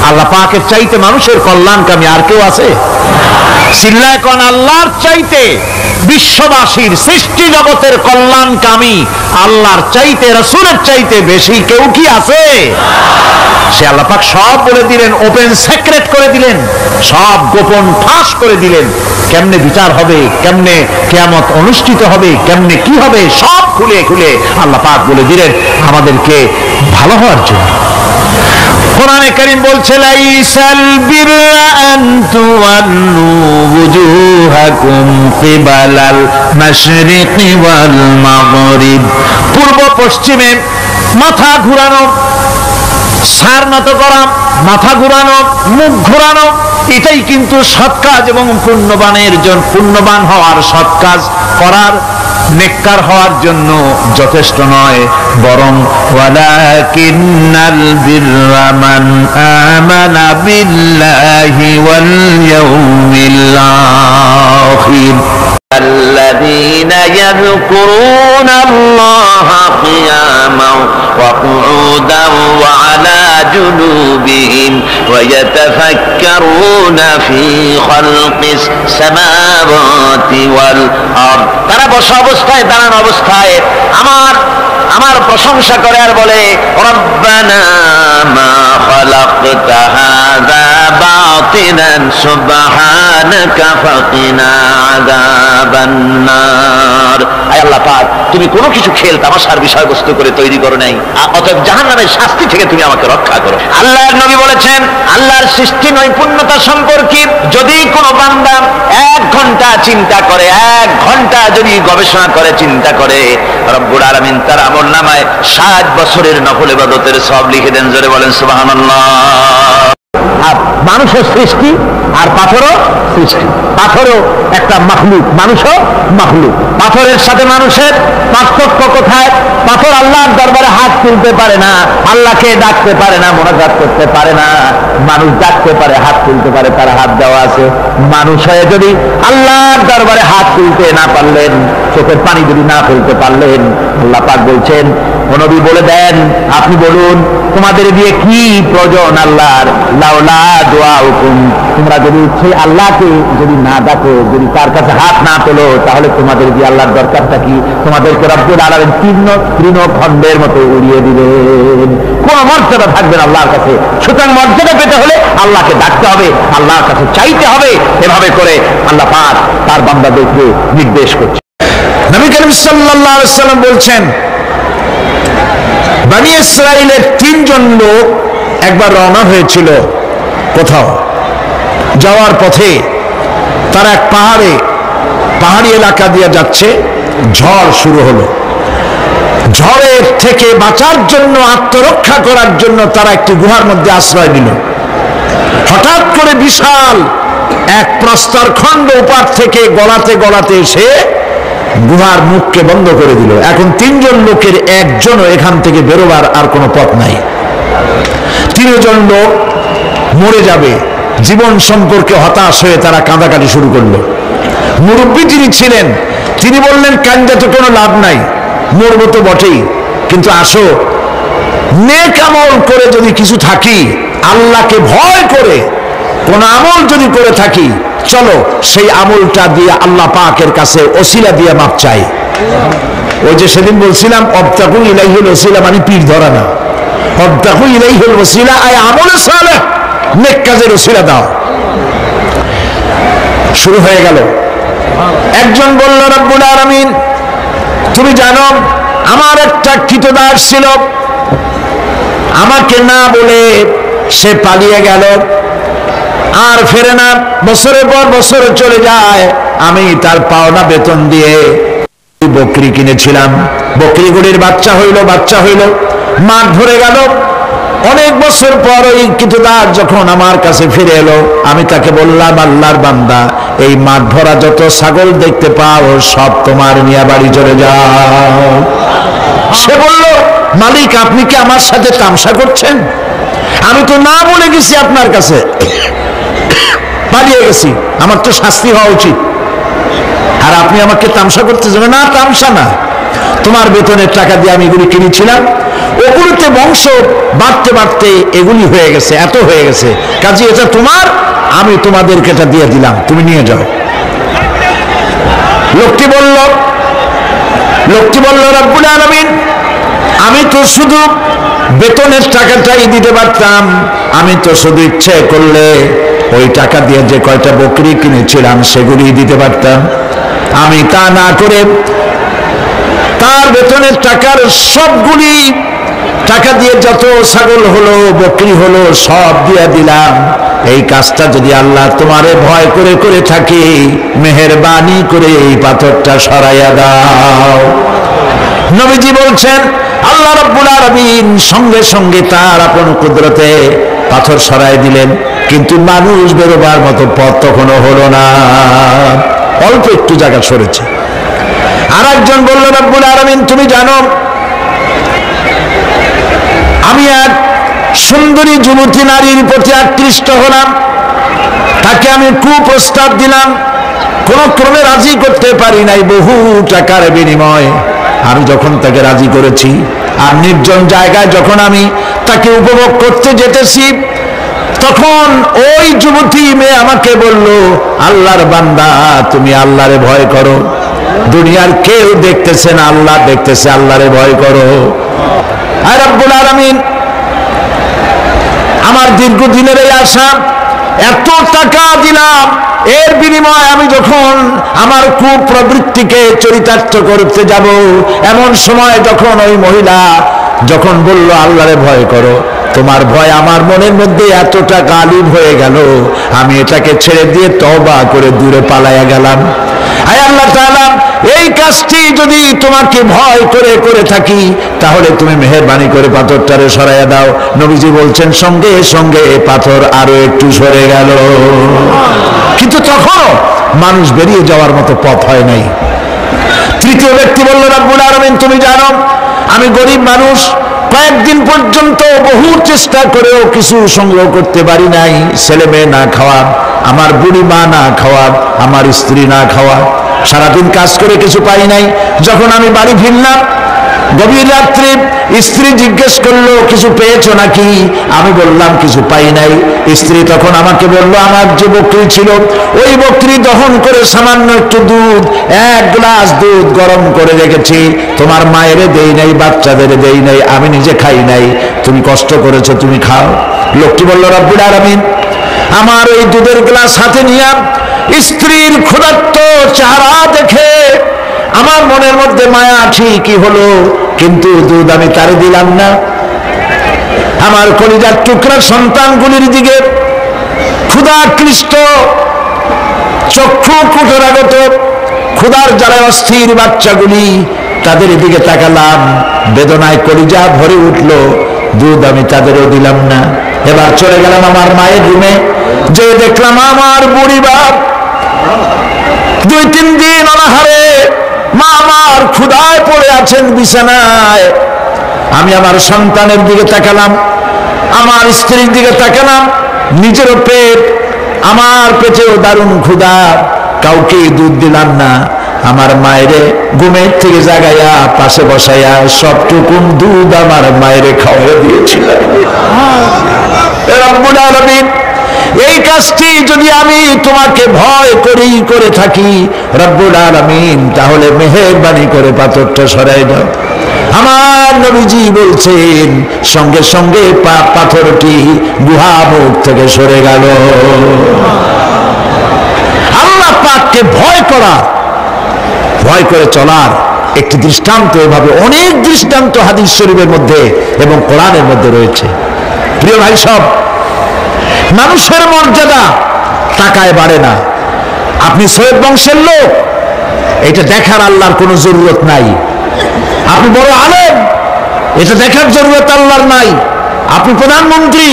আল্লাহ পাকের চাইতে মানুষের কল্যাণকামী আর কেউ আছে? চিল্লায় কোন আল্লাহর চাইতে, বিশ্ববাসীর সৃষ্টি জগতের কল্যাণকামী আল্লাহর চাইতে, রাসূলের চাইতে বেশি কেউ কি আছে? সে আল্লাহ পাক সব বলে দিলেন, ওপেন সিক্রেট করে দিলেন, সব গোপন ফাঁস করে দিলেন। কেমনে বিচার হবে, কেমনে কিয়ামত অনুষ্ঠিত হবে, কেমনে কি হবে, সব খুলে খুলে আল্লাহ পাক বলে দিলেন আমাদেরকে ভালো হওয়ার জন্য। কোরআনে কারীম বলছে, লাইসাল বিররা আন তুওয়াল্লু ওয়ুজুহাকুম কিবালাল মাশরিকি ওয়াল মাগরিব। পূর্ব পশ্চিমে মাথা ঘুরানো, সার নত করা, মাথা ঘুরানো, মুখ ঘুরানো, এটাই কিন্তু সৎ কাজ এবং পুণ্যবান হওয়ার, সৎ কাজ করার, নেককার হওয়ার জন্য যথেষ্ট নয়, বরং ওয়ালাকিন্নাল বিররা মান আমানা বিল্লাহি ওয়াল ইয়াউমিল আখির الذين يذكرون الله قياما وقعودا وعلى جنوبهم ويتفكرون في خلق السماوات والأرض। তারা বসা অবস্থায়, দাঁড়ানো অবস্থায় আমার প্রশংসা করে আর বলে, রব্বানা মা খালাকতা হাযা বাতিলান সুবহানাকা ফাকিনা আযাবান নার। আয় আল্লাহ পাক, তুমি কোনো কিছু খেল তামাশার বিষয়বস্তু করে তৈরি করো নাই, অতএব জাহান্নামের শাস্তি থেকে তুমি আমাকে রক্ষা করো। আল্লাহর নবী বলেছেন, আল্লাহর সৃষ্টি নৈপুণ্যতা সম্পর্কে যদি কোনো বান্দা 1 ঘন্টা চিন্তা করে, 1 ঘন্টা যদি গবেষণা করে, চিন্তা করে, রব্বুল আলামিন তার আমলনামায় 60 বছরের নফল ইবাদতের সওয়াব লিখে দেন। জোরে বলেন সুবহানাল্লাহ। মানুষের সৃষ্টি আর পাথরও সৃষ্টি, পাথরও একটা মাখলুক, মানুষও মাখলুক। পাথরের সাথে মানুষের পার্থক্য কোথায়? পাথর আল্লাহর দরবারে হাত তুলতে পারে না, আল্লাহকে ডাকতে পারে না, মোনাজাত করতে পারে না। মানুষ ডাকতে পারে, হাত তুলতে পারে, তার হাত দেওয়া আছে। মানুষ হয়ে যদি আল্লাহর দরবারে হাত তুলতে না পারলেন, চোখের পানি যদি না ফেলতে পারলেন, আল্লাহ পাক বলছেন, নবী বলে দেন, আপনি বলুন তোমাদের দিয়ে কি প্রয়োজন আল্লাহর? লাউলা দুআউকুম, তোমরা যদি সেই আল্লাহকে যদি না ডাকো, যদি তার কাছে হাত না তোলো, তাহলে তোমাদের দিয়ে আল্লাহর দরকারটা কি? তোমাদেরকে রব্বুল আলামিন তৃণখণ্ডের মতো উড়িয়ে দিবেন, কোন মর্যাদা থাকবে না আল্লাহর কাছে। সুতরাং মর্যাদা পেতে হলে আল্লাহকে ডাকতে হবে, আল্লাহর কাছে চাইতে হবে। এভাবে করে আল্লাহ পাক তার বান্দাদেরকে নির্দেশ করছে। নবী করিম সাল্লাল্লাহু আলাইহি ওয়াসাল্লাম বলছেন, বনী ইসরাইলের 3 জন লোক একবার রওনা হয়েছিল কোথাও, যাওয়ার পথে তারা এক পাহাড়ি এলাকা দিয়ে যাচ্ছে, ঝড় শুরু হলো। ঝড়ের থেকে বাঁচার জন্য, আত্মরক্ষা করার জন্য তারা একটি গুহার মধ্যে আশ্রয় নিল। হঠাৎ করে বিশাল এক প্রস্তরখণ্ড উপার থেকে গলাতে গলাতে এসে গুহার মুখকে বন্ধ করে দিল। এখন 3 জন লোকের একজনও এখান থেকে বেরোবার আর কোনো পথ নাই। 3 জন লোক মরে যাবে, জীবন সম্পর্কে হতাশ হয়ে তারা কাঁদাকাটি শুরু করলো। মুরব্বী যিনি ছিলেন তিনি বললেন, কান্দাতে কোনো লাভ নাই, মরবো তো বটেই, কিন্তু আসো নেক আমল করে যদি কিছু থাকি, আল্লাহকে ভয় করে কোন আমল যদি করে থাকি, চলো সেই আমলটা দিয়ে আল্লাহ পাকের কাছে ওসিলা দিয়ে মাপ চাই। ওই যে সেদিন বলছিলাম, অবতাকু ইলাইহিল ওসিলা মানে পীর ধরা না, অবতাকু ইলাইহিল ওসিলা আয় আমলে সালেহ, নেক কাজের ওসিলা দাও। শুরু হয়ে গেল। একজন বলল, রব্বুল আলামিন তুমি জানো আমার একটা কৃতদাস ছিল, আমাকে না বলে সে পালিয়ে গেল, আর ফেরে না, বছরের পর বছর চলে যায়। আমি তার পাওনা বেতন দিয়ে বকরি কিনেছিলাম, বকরিগুলির বাচ্চা হইল, মাঠ ধরে গেল। অনেক বছর পর ওই কৃতদাস যখন আমার কাছে ফিরে এলো, আমি তাকে বললাম, আল্লাহর বান্দা, এই মাঠ ভরা যত ছাগল দেখতে পাও সব তোমার নিয়ে বাড়ি চলে যাও। সে বলল, মালিক আপনি কি আমার সাথে তামসা করছেন? আমি তো না বলে গেছি আপনার কাছে, পালিয়ে গেছি, আমার তো শাস্তি হওয়া উচিত, আর আপনি আমাকে তামসা করতে যাবেন? না, তামসা না, তোমার বেতনের টাকা দিয়ে আমি এগুলি কিনেছিলাম, ওগুলোতে বংশ বাড়তে বাড়তে এগুলি হয়ে গেছে, এত হয়ে গেছে, কাজে এটা তোমার, আমি তোমাদেরকে এটা দিয়ে দিলাম, তুমি নিয়ে যাও। লোকটি বলল রব্বুল আলামিন, আমি তো শুধু বেতনের টাকাটাই দিতে পারতাম, আমি তো শুধু ইচ্ছে করলে ওই টাকা দিয়ে যে কয়টা বকরি কিনেছিলাম সেগুলি দিতে পারতাম। আমি তা না করে তার বেতনের টাকার সবগুলি টাকা দিয়ে যত ছাগল হলো, বকরি হলো, সব দিয়ে দিলাম। এই কাজটা যদি আল্লাহ তোমারে ভয় করে করে থাকি, মেহেরবানি করে এই পাথরটা সরাইয়া দাও। নবীজি বলছেন, আল্লাহ রাব্বুল আলামিন সঙ্গে সঙ্গে তার আপন কুদরতে পাথর সরাই দিলেন, কিন্তু মানুষ বেরোবার মতো পথ তখনও হলো না, অল্প একটু জায়গা সরেছে। আর একজন বলল, রাব্বুল আলামিন তুমি জানো, আমি এক সুন্দরী যুবতী নারীর প্রতি আকৃষ্ট হলাম, তাকে আমি কুপ্রস্তাব দিলাম, কোন ক্রমে রাজি করতে পারি নাই, বহু টাকার বিনিময় আমি যখন তাকে রাজি করেছি, আর নির্জন জায়গায় যখন আমি তাকে উপভোগ করতে যেতেছি, তখন ওই যুবতী মেয়ে আমাকে বলল, আল্লাহর বান্দা তুমি আল্লাহরে ভয় করো, দুনিয়ার কেউ দেখতেছে না, আল্লাহ দেখতেছে, আল্লাহরে ভয় করো। আর রব্বুল আলামিন আমার দীর্ঘদিনের এই আশা, এত টাকা দিলাম, এর বিনিময়ে আমি যখন আমার কুপ্রবৃত্তিকে চরিতার্থ করতে যাব, এমন সময় যখন ওই মহিলা যখন বলল আল্লাহরে ভয় করো, তোমার ভয় আমার মনের মধ্যে এতটা গালিব হয়ে গেল, আমি এটাকে ছেড়ে দিয়ে তওবা করে দূরে পালাইয়া গেলাম। আয় আল্লাহ তাআলা, এই কাজটি যদি তোমাকে ভয় করে করে থাকি, তাহলে তুমি মেহেরবানি করে পাথরটারে সরাইয়া দাও। নবীজি বলছেন, সঙ্গে সঙ্গে পাথর আরো একটু সরে গেল, কিন্তু তখনও মানুষ বেরিয়ে যাওয়ার মতো পথ হয় নাই। তৃতীয় ব্যক্তি বলল, রব্বুল আলামিন তুমি জানো, আমি গরিব মানুষ, কয়েকদিন পর্যন্ত বহু চেষ্টা করেও কিছু সংগ্রহ করতে পারি নাই, ছেলে মেয়ে না খাওয়া, আমার বুড়ি মা না খাওয়া, আমার স্ত্রী না খাওয়া, সারাদিন কাজ করে কিছু পাই নাই। যখন আমি বাড়ি ফিরলাম গভীর রাত্রে, স্ত্রী জিজ্ঞেস করলো কিছু পেয়েছো নাকি, আমি বললাম কিছু পাই নাই। স্ত্রী তখন আমাকে বলল, আমার যে বকরি ছিল ওই বকরি দহন করে সামান্য একটু দুধ, 1 গ্লাস দুধ গরম করে রেখেছি, তোমার মায়েরে দেই নাই, বাচ্চাদের দেই নাই, আমি নিজে খাই নাই, তুমি কষ্ট করেছো, তুমি খাও। লোকটি বলল, রব্বুল আলামিন আমার ওই দুধের গ্লাস হাতে নিয়ে স্ত্রীর ক্ষুধার্ত চেহারা দেখে আমার মনের মধ্যে মায়া ঠিকই হলো, কিন্তু দুধ আমি তারে দিলাম না। আমার কলিজার টুকরা সন্তানগুলির দিকে ক্ষুধাকৃষ্ট চক্ষু কুটরাগত ক্ষুধার জ্বালায় অস্থির বাচ্চাগুলি, তাদের দিকে তাকালাম, বেদনায় কলিজা ভরে উঠল, দুধ আমি তাদেরও দিলাম না। এবার চলে গেলাম আমার মায়ের রুমে, যে দেখলাম আমার বুড়ি বাপ 2-3 দিন অনাহারে, মা আমার ক্ষুধায় পড়ে আছেন বিছানায়। আমি আমার সন্তানের দিকে তাকালাম, আমার স্ত্রীর দিকে তাকালাম, নিজেরও পেট, আমার পেটেও দারুণ ক্ষুধা, কাউকে দুধ দিলাম না। আমার মায়েরে ঘুমের থেকে জাগাইয়া পাশে বসাইয়া সবটুকুন দুধ আমার মায়েরে খাওয়াইয়া দিয়েছিলাম। রব্বুল আলামিন, এই কাজটি যদি আমি তোমাকে ভয় করি করে থাকি রব্বুল আলামিন, তাহলে মেহেরবানি করে পাথরটা সরাই দাও। আমার নবীজি বলছেন, সঙ্গে সঙ্গে পাথরটি গুহা মুখ থেকে সরে গেল। আল্লাহ পাককে ভয় করা, ভয় করে চলার একটি দৃষ্টান্ত, এভাবে অনেক দৃষ্টান্ত হাদিস শরীফের মধ্যে এবং কোরআনের মধ্যে রয়েছে। প্রিয় ভাই সব, মানুষের মর্যাদা টাকায় বাড়ে না। আপনি সৈয়দ বংশের লোক, এটা দেখার আল্লাহর কোনো জরুরত নাই। আপনি বড় আলেম, এটা দেখার জরুরত আল্লাহর নাই। আপনি প্রধানমন্ত্রী,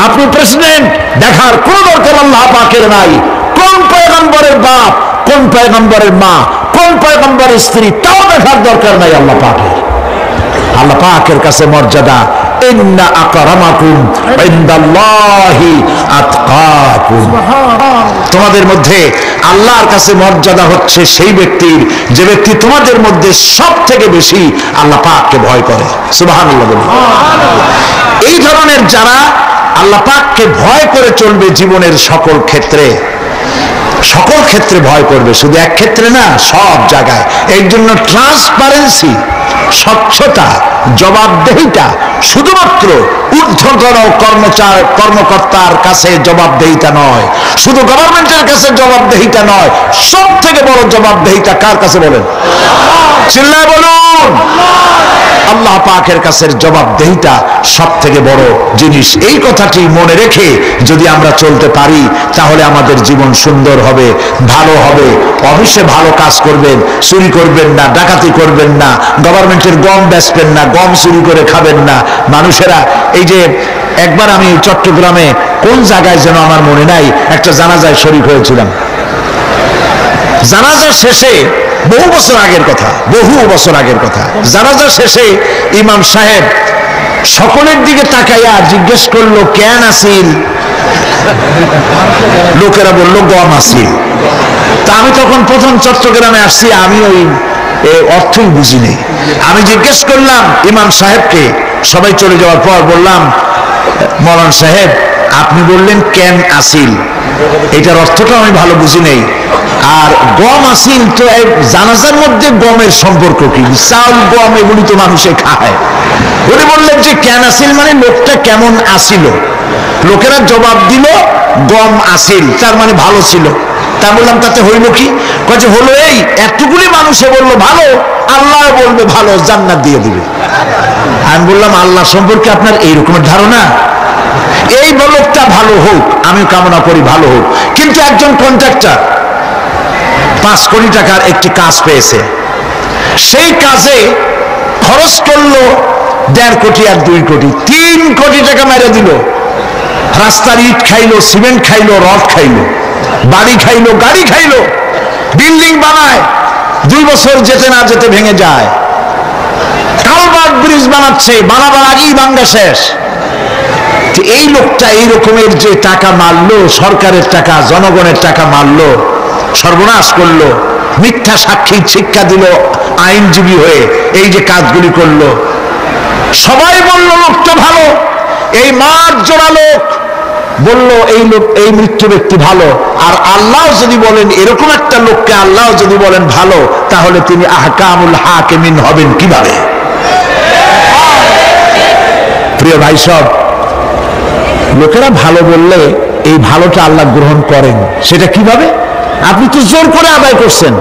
আপনি প্রেসিডেন্ট, দেখার কোনো দরকার আল্লাহ পাকের নাই। কোন পয়গম্বরের বাপ, কোন পয়গম্বরের মা, কোন পয়গম্বরের স্ত্রী, তাও দেখার দরকার নাই আল্লাহ পাকের। আল্লাহ পাকের কাছে মর্যাদা, ইন্না আকরামাকুম ইনদাল্লাহি আতকাকুম, তোমাদের মধ্যে আল্লাহর কাছে মর্যাদা হচ্ছে সেই ব্যক্তির যে ব্যক্তি তোমাদের মধ্যে সব থেকে বেশি আল্লাহ পাককে ভয় করে। সুবহানাল্লাহ বলুন। এই ধরনের যারা আল্লাহ পাককে ভয় করে চলবে জীবনের সকল ক্ষেত্রে ভয় করবে, শুধু এক ক্ষেত্রে না, সব জায়গায়। এর জন্য ট্রান্সপারেন্সি, স্বচ্ছতা, জবাবদেহিতা, শুধুমাত্র ঊর্ধ্বতন কর্মকর্তার কাছে জবাবদেহিতা নয়, শুধু গভর্নমেন্টের কাছে জবাবদেহিতা নয়, সব থেকে বড় জবাবদেহিতা কার কাছে বলেন? চিল্লায় বলুন। আল্লাহ পাকের কাছে জবাবদেহিতা সব থেকে বড় জিনিস। এই কথাটি মনে রেখে যদি আমরা চলতে পারি তাহলে আমাদের জীবন সুন্দর হবে, ভালো হবে। অফিসে ভালো কাজ করবেন, চুরি করবেন না, ডাকাতি করবেন না, গভর্নমেন্টের গম বেচবেন না, গম চুরি করে খাবেন না। মানুষেরা এই যে একবার আমি চট্টগ্রামে কোন জায়গায় যেন আমার মনে নাই, একটা জানাজায় শরীক হয়েছিলাম। জানাজার শেষে বহু বছর আগের কথা, জানাজা শেষে ইমাম সাহেব সকলের দিকে তাকাইয়া জিজ্ঞেস করলো, কেন আসিল? লোকেরা বললো গম আসিল। তা আমি তখন প্রথম চট্টগ্রামে আসছি, আমি ওই অর্থই বুঝি নেই। আমি জিজ্ঞেস করলাম ইমাম সাহেবকে, সবাই চলে যাওয়ার পর বললাম, মৌলানা সাহেব আপনি বললেন কেন আসিল, এটার অর্থটা আমি ভালো বুঝি নেই। আর গম আসিল, তো জানাজার মধ্যে গমের সম্পর্ক কি? চাউল গম এগুলি তো মানুষে খায়। উনি বললেন যে কেন আসিল মানে লোকটা কেমন আসিল। লোকেরা জবাব দিল গম আসিল, তার মানে ভালো ছিল। তা বললাম তাতে হইল কি? কাজে হলো এই এতগুলি মানুষে বললো ভালো, আল্লাহ বলবে ভালো, জান্নাত দিয়ে দিবে। আমি বললাম আল্লাহ সম্পর্কে আপনার এইরকমের ধারণা? এই লোকটা ভালো হোক, আমি কামনা করি ভালো হোক, কিন্তু একজন কন্ট্রাক্টর 5 কোটি টাকার একটি কাজ পেয়েছে, সেই কাজে খরচ করলো 1.5 কোটি আর 2 কোটি, 3 কোটি টাকা মেরে দিল। রাস্তার ইট খাইলো, সিমেন্ট খাইলো, রড খাইলো, বাড়ি খাইলো, গাড়ি খাইলো, বিল্ডিং বানায়, 2 বছর যেতে না যেতে ভেঙে যায়। কালভার্ট ব্রিজ বানাচ্ছে, বানাবার আগেই ভাঙ্গা শেষ। এই লোকটা এই রকমের যে টাকা মারলো, সরকারের টাকা, জনগণের টাকা মারলো, সর্বনাশ করলো, মিথ্যা সাক্ষী শিক্ষা দিল আইনজীবী হয়ে, এই যে কাজগুলি করলো, সবাই বলল লোকটা ভালো। এই মাঠ জোড়া লোক বলল এই লোক, এই মৃত্যু ব্যক্তি ভালো। আর আল্লাহ যদি বলেন এরকম একটা লোককে আল্লাহ যদি বলেন ভালো, তাহলে তিনি আহকামুল হাকিমিন হবেন কিভাবে? প্রিয় ভাই সব, লোকেরা ভালো বললে এই ভালোটা আল্লাহ গ্রহণ করেন। সেটা কিভাবে? আপনি তো জোর করে আদায় করছেন।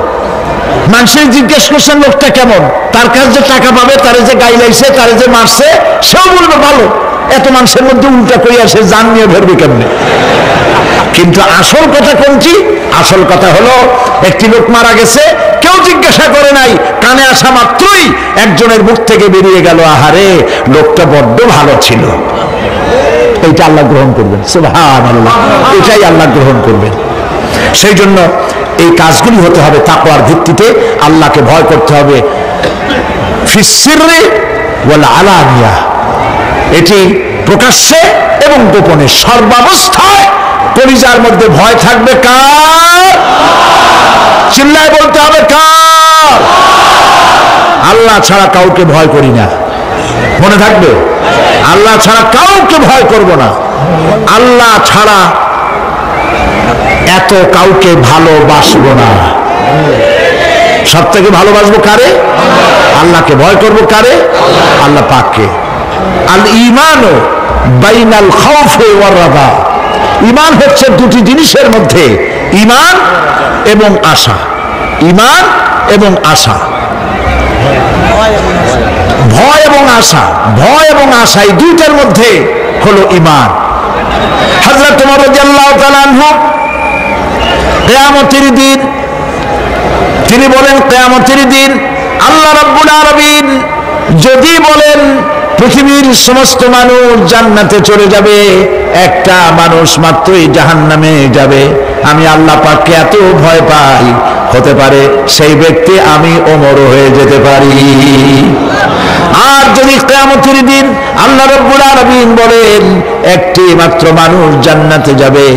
মানুষের জিজ্ঞেস করছেন লোকটা কেমন, তার কাছে যে টাকা পাবে, তারে যে গাইলাইছে, তারে যে মারছে, সেও বলবে ভালো। এত মানুষের মধ্যে উল্টা করিয়া সে জান নিয়ে ধরবে কেমনে? কিন্তু আসল কথা কোনটি? আসল কথা হলো একটি লোক মারা গেছে, কেউ জিজ্ঞাসা করে নাই, কানে আসা মাত্রই একজনের মুখ থেকে বেরিয়ে গেল, আহারে লোকটা বড্ড ভালো ছিল। এইটা আল্লাহ গ্রহণ করবেন। সুবহানাল্লাহ, এটাই আল্লাহ গ্রহণ করবেন। সেই জন্য এই কাজগুলি হতে হবে তাকওয়ার ভিত্তিতে, আল্লাহকে ভয় করতে হবে। ফিস সিররি ওয়াল আলানিয়া, এটি প্রকাশ্যে এবং গোপনে, সর্বাবস্থায় কলিজার মধ্যে ভয় থাকবে কার? চিল্লায় বলতে হবে কার? আল্লাহ ছাড়া কাউকে ভয় করি না, মনে থাকবে। আল্লাহ ছাড়া কাউকে ভয় করব না। আল্লাহ ছাড়া এত কাউকে ভালোবাসবো না। সব থেকে ভালোবাসবো কারে? আল্লাহকে। ভয় করবো কারে? আল্লাহ পাককে। আল ঈমানু বাইনাল খাউফি ওয়ার রাজা, ঈমান হচ্ছে দুটি জিনিসের মধ্যে, ঈমান এবং আশা। ঈমান এবং আশা, ভয় এবং আশা, ভয় এবং আশা, এই দুইটার মধ্যে হলো ঈমান। হযরত ওমর রাদিয়াল্লাহু তাআলা আনহু কিয়ামতের দিন তিনি বলেন, কিয়ামতের দিন আল্লাহ রাব্বুল আলামিন যদি বলেন পৃথিবীর সমস্ত মানুষ জান্নাতে চলে যাবে, একটা মানুষ মাত্রই জাহান্নামে যাবে, আমি আল্লাহ পাককে এত ভয় পাই, হতে পারে সেই ব্যক্তি আমি ওমর হয়ে যেতে পারি। আর যদি কিয়ামতের দিন আল্লাহ রাব্বুল আলামিন বলেন একটি মাত্র মানুষ জান্নাতে যাবে,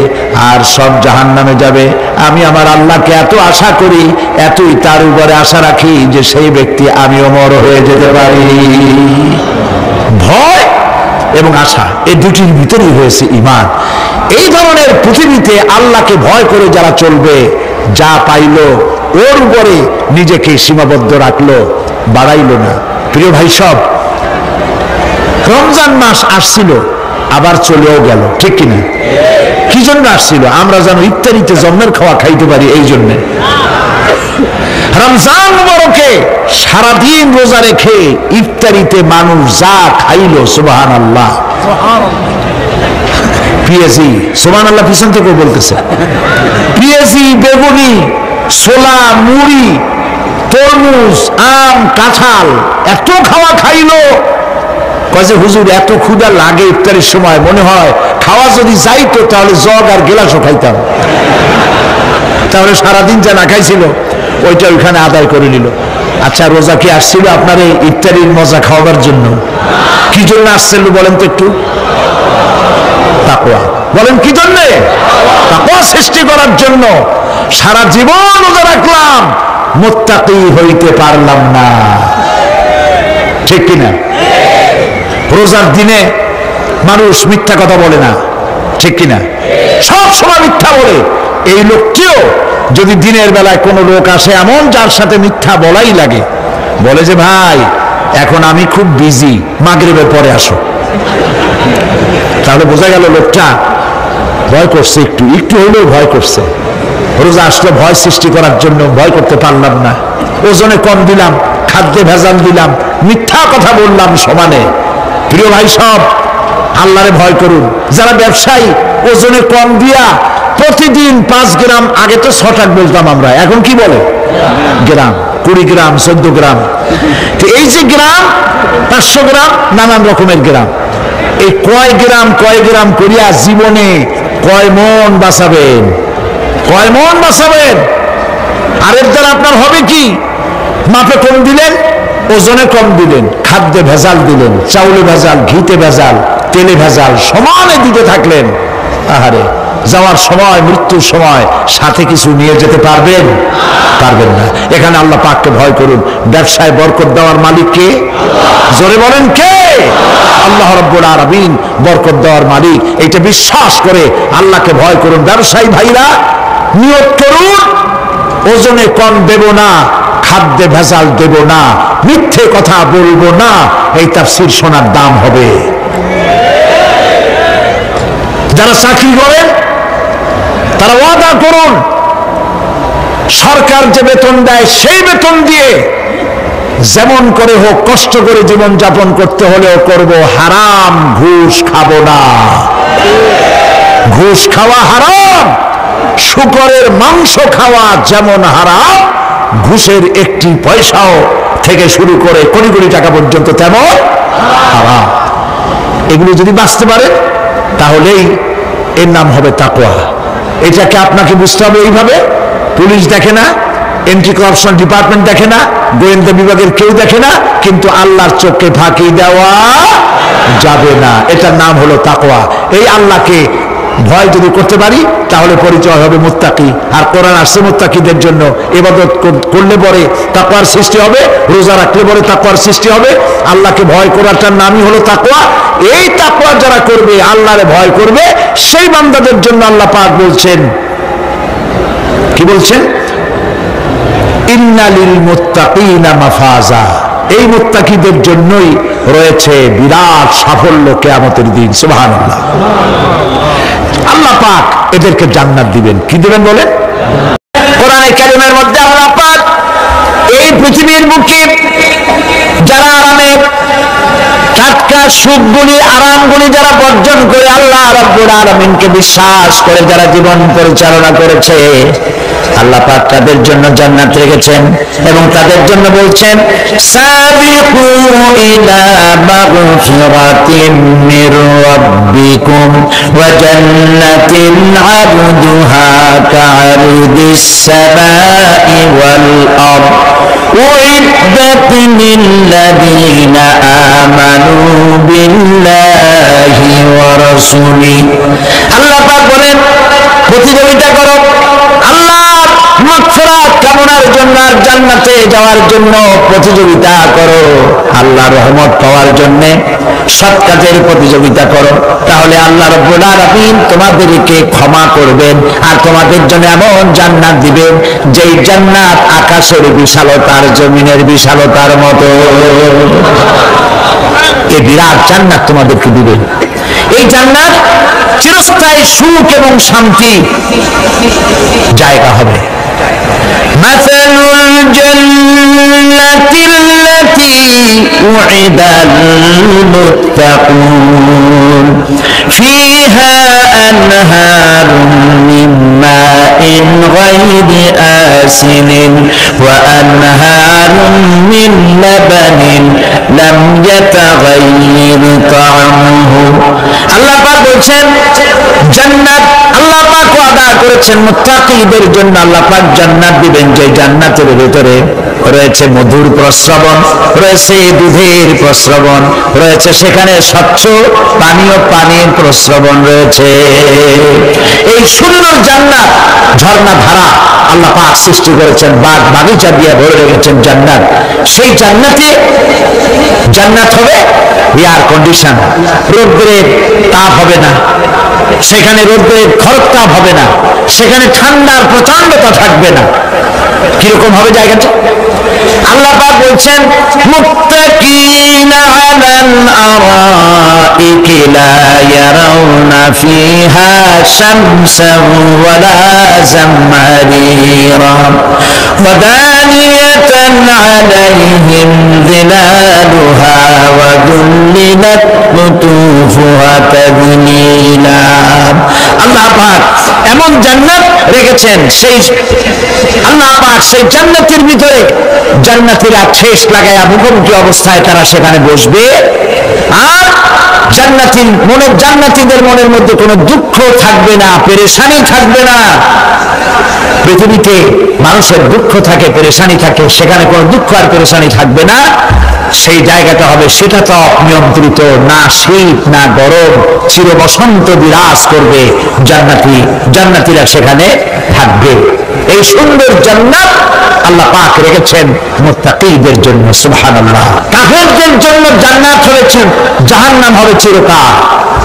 আর সব জাহান্নামে যাবে। আমি আমার আল্লাহকে এত আশা করি, এতই তার উপরে আশা রাখি যে সেই ব্যক্তি আমি অমর হয়ে যেতে পারি। ভয় এবং আশা এই দুটির ভিতরেই হয়েছে ঈমান। এই ধরনের পৃথিবীতে আল্লাহকে ভয় করে যারা চলবে, যা পাইলো ওর উপরে নিজেকে সীমাবদ্ধ রাখলো, বাড়াইলো না। প্রিয় ভাই সব, রমজান মাস আসছিল আবার চলেও গেল, ঠিক কিনা? কি জন্য আসছিল? আমরা যেন ইফতারিতে জন্মের খাওয়া খাইতে পারি, এই জন্যে। রমজান মুবারকে সারাদিন রোজা রেখে ইফতারিতে মানুষ যা খাইলো, সুবহানাল্লাহ। পেঁয়াজি, সুবহানাল্লাহ পিছন থেকে বলতেছে, পেঁয়াজি, বেগুনি, ছোলা, মুড়ি, তরমুজ, আম, কাঁঠাল, এত খাওয়া খাইলো। কয়ে হুজুর এত ক্ষুধা লাগে ইফতারের সময়, মনে হয় খাওয়া যদি যাইতো তাহলে জগ আর গেলাসও খাইতাম। তাহলে সারাদিন যা না খাইছিল ওইটা ওইখানে আদায় করে নিল। আচ্ছা, রোজা কি আসছিল আপনার এই ইফতারির মজা খাওয়াবার জন্য? কি জন্য আসছিল বলেন তো একটু? তাকওয়া। বলেন কি জন্যে? তাকওয়া সৃষ্টি করার জন্য। সারা জীবন রোজা রাখলাম, মুত্তাকি হইতে পারলাম না, ঠিক কিনা? রোজার দিনে মানুষ মিথ্যা কথা বলে না, ঠিক কিনা? সব সময় মিথ্যা বলে। এই লোকটিও যদি দিনের বেলায় কোনো লোক আসে এমন যার সাথে মিথ্যা বলাই লাগে, বলে যে ভাই এখন আমি খুব বিজি, মাগরিবের পরে আসো, তাহলে বোঝা গেল লোকটা ভয় করছে, একটু একটু হলেও ভয় করছে। রোজা আসলে ভয় সৃষ্টি করার জন্য, ভয় করতে পারলাম না, ওজনে কম দিলাম, খাদ্যে ভেজাল দিলাম, মিথ্যা কথা বললাম সমানে। প্রিয় ভাই সব, আল্লাহরে ভয় করুন। যারা ব্যবসায়ী ওজনে কম দিয়া প্রতিদিন 5 গ্রাম, আগে তো 6 টাকা বলতাম আমরা, এখন কি বলে? গ্রাম, 20 গ্রাম, 14 গ্রাম। তো এই যে গ্রাম, 500 গ্রাম, নানান রকমের গ্রাম, এই কয় গ্রাম করিয়া জীবনে কয় মন বাঁচাবেন? কয় মন বাঁচাবেন? আর এর দ্বারা আপনার হবে কি? মাপে কম দিলেন, ওজনে কম দিলেন, খাদ্যে ভেজাল দিলেন, চাউলে ভেজাল, ঘিতে ভেজাল, তেলে ভেজাল, সমানে দিতে থাকলেন। আহারে, যাওয়ার সময়, মৃত্যুর সময় সাথে কিছু নিয়ে যেতে পারবেন? পারবেন না। এখানে আল্লাহ পাককে ভয় করুন। ব্যবসায় বরকত দেওয়ার মালিক কে? জোরে বলেন কে? আল্লাহ রাব্বুল আলামিন বরকত দেওয়ার মালিক। এটা বিশ্বাস করে আল্লাহকে ভয় করুন। ব্যবসায়ী ভাইরা নিয়ত করুন, ওজনে কম দেব না, খাদ্যে ভেজাল দেব না, মিথ্যে কথা বলবো না, এই তাফসীর শোনার দাম হবে। যারা চাকরি করেন তারা ওয়াদা করুন, সরকার যে বেতন দেয় সেই বেতন দিয়ে যেমন করে হোক কষ্ট করে জীবন যাপন করতে হলেও করব, হারাম ঘুষ খাবো না। ঘুষ খাওয়া হারাম, শূকরের মাংস খাওয়া যেমন হারাম, ঘুষের একটি পয়সাও থেকে শুরু করে কোটি কোটি টাকা পর্যন্ত তেমন হারাম। এগুলো যদি বাঁচতে পারে তাহলেই এর নাম হবে তাকওয়া। এটাকে আপনাকে বুঝতে হবে এইভাবে। পুলিশ দেখে না, এন্টি করাপশন ডিপার্টমেন্ট দেখে না, গোয়েন্দা বিভাগের কেউ দেখে না, কিন্তু আল্লাহর চোখে ফাঁকি দেওয়া যাবে না। এটার নাম হলো তাকওয়া। এই আল্লাহকে ভয় যদি করতে পারি তাহলে পরিচয় হবে মুত্তাকি। আর কোরআন আসছে মুত্তাকিদের জন্য। ইবাদত করলে পরে তাকওয়ার সৃষ্টি হবে, রোজা রাখলে পরে তাকওয়ার সৃষ্টি হবে। আল্লাহকে ভয় করাটার নামই হলো তাকওয়া। এই তাকওয়া যারা করবে, আল্লাহরে ভয় করবে, সেই বান্দাদের জন্য আল্লাহ পাক বলছেন, কি বলছেন? ইন্নালিল মুত্তাকিনা মাফাজা। এই মুত্তাকিদের জন্যই রয়েছে বিরাট সাফল্য কিয়ামতের দিন। সুবহানাল্লাহ। আল্লাহ পাক এদেরকে জান্নাত দিবেন। কি দিবেন বলেন? কোরআনে কারীমের মধ্যে আল্লাহ পাক এই পৃথিবীর বুকে যারা আরামের টাটকা সুখগুলি, আরামগুলি যারা বর্জন করে আল্লাহ রাব্বুল আলামিনকে বিশ্বাস করে যারা জীবন পরিচালনা করেছে, আল্লাহ পাক তাদের জন্য জান্নাত রেখেছেন এবং তাদের জন্য বলছেন, সাবিকু ইলা মাগফিরাতিন মির রাব্বিকুম ওয়া জান্নাতিন আরদুহা কা'আরদিস সামাই ওয়াল আরদ উইদ্দাত লিল্লাযীনা আমানু বিল্লাহি ওয়া রাসূলিহি। আল্লাহ পাক বলেন, প্রতিযোগিতা করো আল্লাহর মাগফিরাত কামনার জন্য আর জান্নাতে যাওয়ার জন্য প্রতিযোগিতা করো, আল্লাহর রহমত পাওয়ার জন্য সৎ কাজের প্রতিযোগিতা করো, তাহলে আল্লাহ রাব্বুল আলামিন তোমাদেরকে ক্ষমা করবেন আর তোমাদের জন্য এমন জান্নাত দিবেন যেই জান্নাত আকাশের বিশালতার জমিনের বিশালতার মতো। এই বিরাট জান্নাত তোমাদেরকে দিবেন। এই জান্নাত চিরস্থায়ী সুখ এবং শান্তি জায়গা হবে। মাসালুল জান্নাতিল্লাতী উইদাল মুত্তাকুন ফিহা আনহারুম মিন মাইন গায়রি আসিনিন ওয়া আনহারুম মিন লাবানিন লাম ইয়াতাগায়্যার তা'আমুহু। আল্লাহ পাক বলছেন জান্নাত আল্লাহ পাক ওয়াদা করেছেন মুত্তাকিদের জন্য। আল্লাহ পাক জান্নাত দিবেন যে জান্নাতের ভিতরে রয়েছে মধুর প্রস্রবণ, রয়েছে দুধের প্রস্রবণ, রয়েছে সেখানে স্বচ্ছ পানির প্রস্রবণ রয়েছে। এই সুন্দর জান্নাত ঝর্ণা ধারা আল্লাহ পাক সৃষ্টি করেছেন, বাগ বাগিচা দিয়ে ভরে রেখেছেন জান্নাত। সেই জান্নাত হবে এয়ার কন্ডিশন, রোদ্রের তাপ হবে না সেখানে, রোদ্রের খরতাপ হবে না সেখানে, ঠান্ডার প্রচন্ডতা থাকবে না। কিরকম হবে জায়গাটা? আল্লাহ পাক বলছেন মুত্তাকিনা আলাল আরাইকি লা ইয়ারাউনা ফিহা শামসান ওয়ালা জামহারিরা ওয়া দানিয়াতান আলাইহিম যিলালুহা ওয়া যুল্লিলাত কুতুফুহা তাযলিলা। আল্লাহ পাক এমন জান্নাত রেখেছেন, সেই আল্লাহ পাক সেই জান্নাতের ভিতরে জান্নাতীরা ঠেস লাগায়া মুখোমুখি অবস্থায় তারা সেখানে বসবে, আর জান্নাতীদের মনের মধ্যে কোনো দুঃখ থাকবে না, পেরেশানি থাকবে না। পৃথিবীতে মানুষের দুঃখ থাকে, পেরেশানি থাকে, সেখানে কোনো দুঃখ আর পেরেশানি থাকবে না। সেই জায়গাটা হবে সেটা তো নিয়ন্ত্রিত, না শীত না গরম, চির বসন্ত বিরাজ করবে, জান্নাতীরা সেখানে থাকবে। এই সুন্দর জান্নাত আল্লাহ পাক রেখেছেন মুত্তাকিদের জন্য। সুবহানাল্লাহ। কাফেরদের জন্য জান্নাত হয়েছে, জাহান্নাম হবে চিরকাল,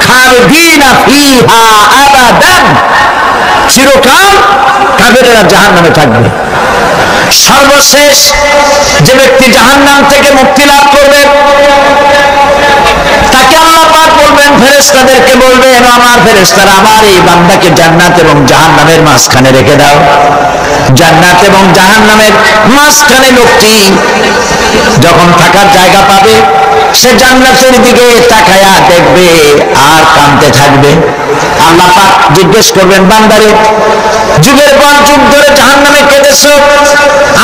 খালিদিনা ফিহা আবাদান, চিরকাল কাফেররা জাহান্নামে থাকবে। সর্বশেষ যে ব্যক্তি জাহান্নাম থেকে মুক্তি লাভ করবে তাকে আল্লাহ পাক বলবেন, ফেরেশতাদেরকে বলবেন, আমার ফেরেশতারা আমার এই বান্দাকে জান্নাত এবং জাহান্নামের মাঝখানে রেখে দাও। জান্নাত এবং জাহান্নামের মাঝখানে লোকটি যখন থাকার জায়গা পাবে সে জান্নাতের দিকে তাকায়া দেখবে আর কাঁদতে থাকবে। আল্লাহ পাক জিজ্ঞেস করবেন, বান্দারে যুগের পর যুগ ধরে জাহান্নামে কেঁদেছ,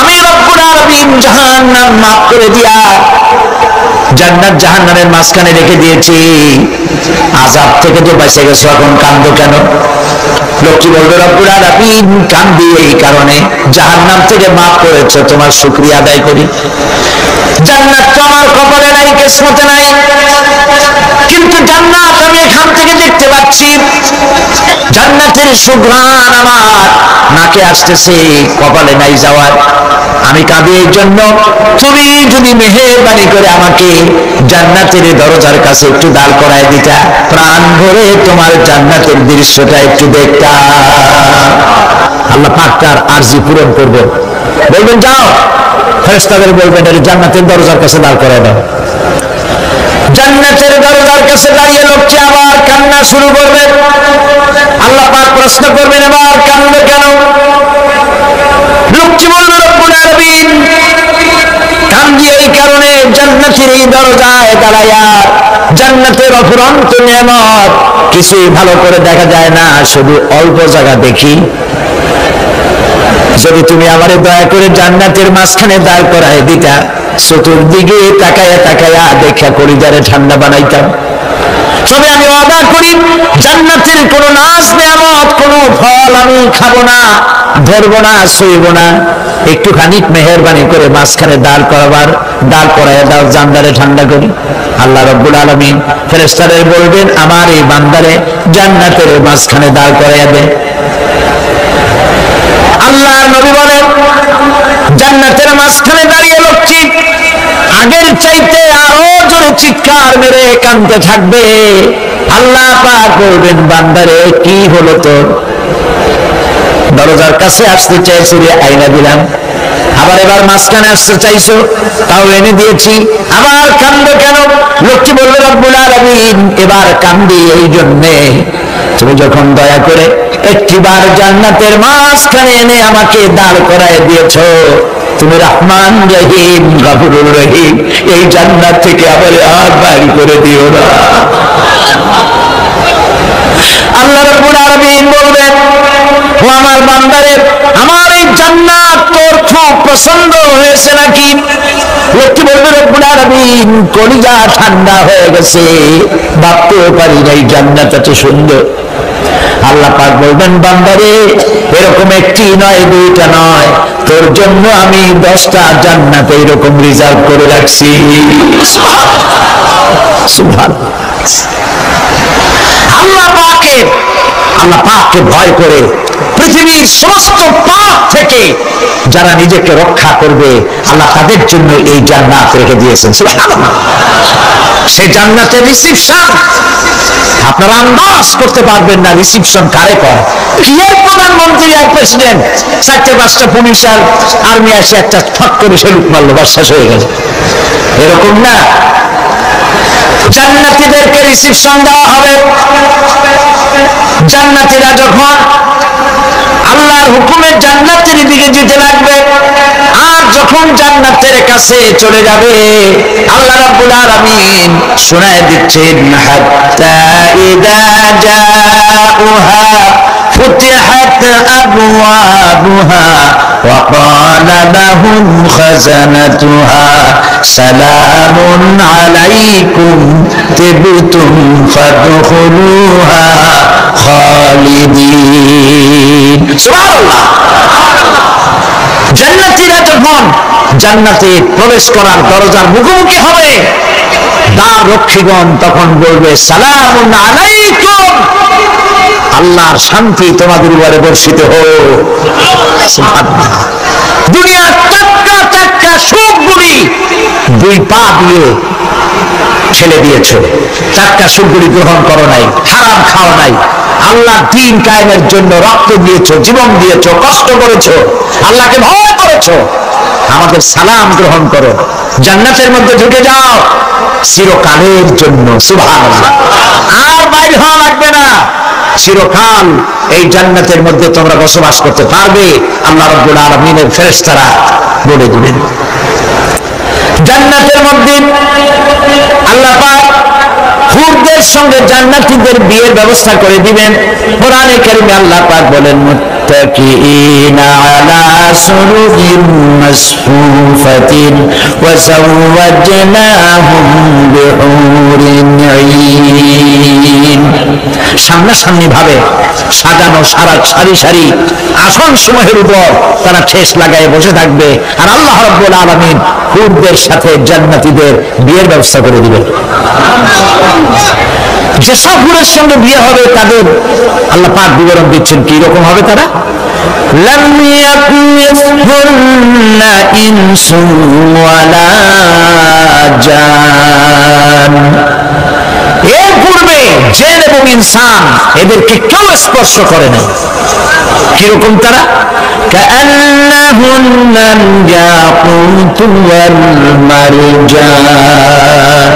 আমি রব্বুল আলামিন জাহান্নাম মাফ করে দিয়া জান্নাত জাহান্নামের মাঝখানে রেখে দিয়েছি, আযাব থেকে যে বেঁচে গেছো, এখন কাঁদো কেন? লোকটি বলবে, রব্বুল আলামিন কাঁদি এই কারণে, জাহান্নাম থেকে মাফ করেছো, তোমার শুকরিয়া আদায় করি। জান্নাত তো আমার কপালে নাই, কিসমতে নাই, কিন্তু জান্নাত আমি এখান থেকে দেখতে পাচ্ছি, জান্নাতের সুঘ্রাণ আমার নাকে আসতেছে, কপালে নাই যাওয়ার। আমি কাঁদি এই জন্য, তুমি যদি মেহেরবানি করে আমাকে জান্নাতের দরজার কাছে একটু দাঁড় করায় দিতা, প্রাণ ভরে তোমার জান্নাতের দৃশ্যটা একটু দেখতা। আল্লাহ পাক তার আরজি পূরণ করবেন, বলবেন যাও, ফেরেশতাদের বলবেন জান্নাতের দরজার কাছে দাঁড় করায় দাও। জান্নাতের দরজার কাছে দাঁড়িয়ে লোকটি আবার কান্না শুরু করবে। আল্লাহ পাক প্রশ্ন করবেন, এবার কাঁদবে কেন? লোকটি বলবে, রব্বুল আলামিন কান্দি এই কারণে, জান্নাতের এই দরজায় দাঁড়ায়া জান্নাতের অফুরন্ত নিয়ামত কিছুই ভালো করে দেখা যায় না, শুধু অল্প জায়গা দেখি। যদি তুমি আমারে দয়া করে জান্নাতের মাঝখানে দাঁড় করায় দিতা, চতুর্দিকে তাকায়া তাকায়া দেখা কলিজারে ঠান্ডা বানাইতাম। তবে আমি ওয়াদা করি, জান্নাতের কোন নাজ নিয়ামত, কোন ফল আমি খাবো না, ধরবো না, ছুঁইব না। একটুখানি মেহেরবানি করে মাঝখানে দাঁড় করাইয়া দাও, জান্নারে ঠান্ডা করি। আল্লাহ রব্বুল আলামিন ফেরেশতাদের বলবেন, আমার এই বান্দারে জান্নাতের মাঝখানে দাঁড় করাইয়া দে। আল্লাহর নবী বলেন জান্নাতের মাঝখানে দাঁড়িয়ে লোকটি আগের চাইতে আরো জোরে চিৎকার মেরে কাঁদতে থাকবে। আল্লাহ পাক বলবেন বান্দারে কি হলো তোর? দরজার কাছে আসতে চাইছি রে, আইনা দিলাম। আবার এবার মাঝখানে আসতে চাইছো, তাও এনে দিয়েছি। আবার কান্দো কেন? লোকটি বলল রব্বুল আলামিন এবার কান্দি এই জন্যে তুমি যখন দয়া করে একটিবার জান্নাতের মাঝখানে এনে আমাকে দাঁড় করায় দিয়েছো, তুমি রহমান রহিম গফুরুর রহিম, এই জান্নাত থেকে আবার আর বাইর করে দিও না। আল্লাহ রাব্বুল আলামিন বলবেন ও আমার বান্দারে, আমার এই জান্নাত তোর খুব পছন্দ হয়েছে নাকি? লোকটি বলবে রব্বুল আলামিন কলিজা ঠান্ডা হয়ে গেছে, ভাবতেও পারি নাই জান্নাত এত সুন্দর। আল্লাহ পাক বলবেন বান্দারে এরকম একটি নয় দুইটা নয়, তোর জন্য আমি 10টা জান্নাত এরকম রিজার্ভ করে রাখছি। সুবহানাল্লাহ। আল্লাহ পাককে ভয় করে পৃথিবীর সমস্ত পাপ থেকে যারা নিজেকে রক্ষা করবে আল্লাহ তাদের জন্য এই জান্নাত রেখে দিয়েছেন। সুবহানাল্লাহ। সেই জান্নাতের রিসিপশন আপনারা আন্দাজ করতে পারবেন না রিসিপশন কারে করে। কি এর প্রধানমন্ত্রী আর প্রেসিডেন্ট 4-5টা পুলিশ আর আর্মি এসে একটা ফট করে সেলুট মারলো, বাস শেষ হয়ে গেল, এরকম না। জান্নাতীদেরকে রিসিপশন দেওয়া হবে। জান্নাতীরা যখন আল্লাহর হুকুমে জান্নাতের দিকে যেতে লাগবে, আর যখন জান্নাতের কাছে চলে যাবে আল্লাহ রাব্বুল আলামিন শোনায় দিচ্ছেন হাত্তা ইযা জাউহা ফুতিহাত আবওয়াবুহা ওয়া ক্বালা লাহুম খাজানাতুহা সালামুন আলাইকুম তিবতুম ফাদখুলুহা খালিদিন। সুবহানাল্লাহ। জান্নাতীরা যখন জান্নাতে প্রবেশ করার দরজার মুখোমুখি হবে, দ্বার রক্ষীগণ তখন বলবে সালামুন আলাইকুম, আল্লাহর শান্তি তোমাদের উপরে বর্ষিত হোক। সুবহানাল্লাহ। দুনিয়ার টাটকা টাটকা সুখগুলি 2 পা দিয়ে ছেলে দিয়েছো, টাটকা সুখগুলি গ্রহণ করো নাই, হারাম খাও নাই, আল্লাহর দ্বীন কায়েমের জন্য রক্ত দিয়েছো, জীবন দিয়েছো, কষ্ট করেছো, আল্লাহকে ভয় করেছো, আমাদের সালাম গ্রহণ করো, জান্নাতের মধ্যে ঢুকে যাও চিরকালের জন্য। সুবহানাল্লাহ। আর বাইরে হওয়া লাগবে না, চিরকাল এই জান্নাতের মধ্যে তোমরা বসবাস করতে পারবে। আল্লাহ রাব্বুল আলামিনের ফেরেশতারা বলে দিবেন। জান্নাতের মধ্যে আল্লাহ পাক হুরদের সঙ্গে জান্নাতীদের বিয়ের ব্যবস্থা করে দিবেন। কোরআনে কারিমে আল্লাহ পাক বলেন মুত্তাকিইনা আলা সুরুরিন মাসফুফাতিন ওয়া যাওয়াজনাহুম বিহুরিন আইন। সামনাসামনি ভাবে সাজানো সারি সারি আসন সমূহের উপর তারা ঠেস লাগায় বসে থাকবে, আর আল্লাহ রাব্বুল আলামিন হুরদের সাথে জান্নাতীদের বিয়ের ব্যবস্থা করে দিবেন। যেসব হুরের সঙ্গে বিয়ে হবে তাদের আল্লাহ পাক বিবরণ দিচ্ছেন কি রকম হবে তারা। লাম ইয়াকুনহুন্না ইনসুন ওয়ালা জান, এর পূর্বে জিন এবং ইনসান এদেরকে কেউ স্পর্শ করে নাই। কিরকম তারা? কাআন্নাহুন্নাল ইয়াকুতু ওয়াল মারজান,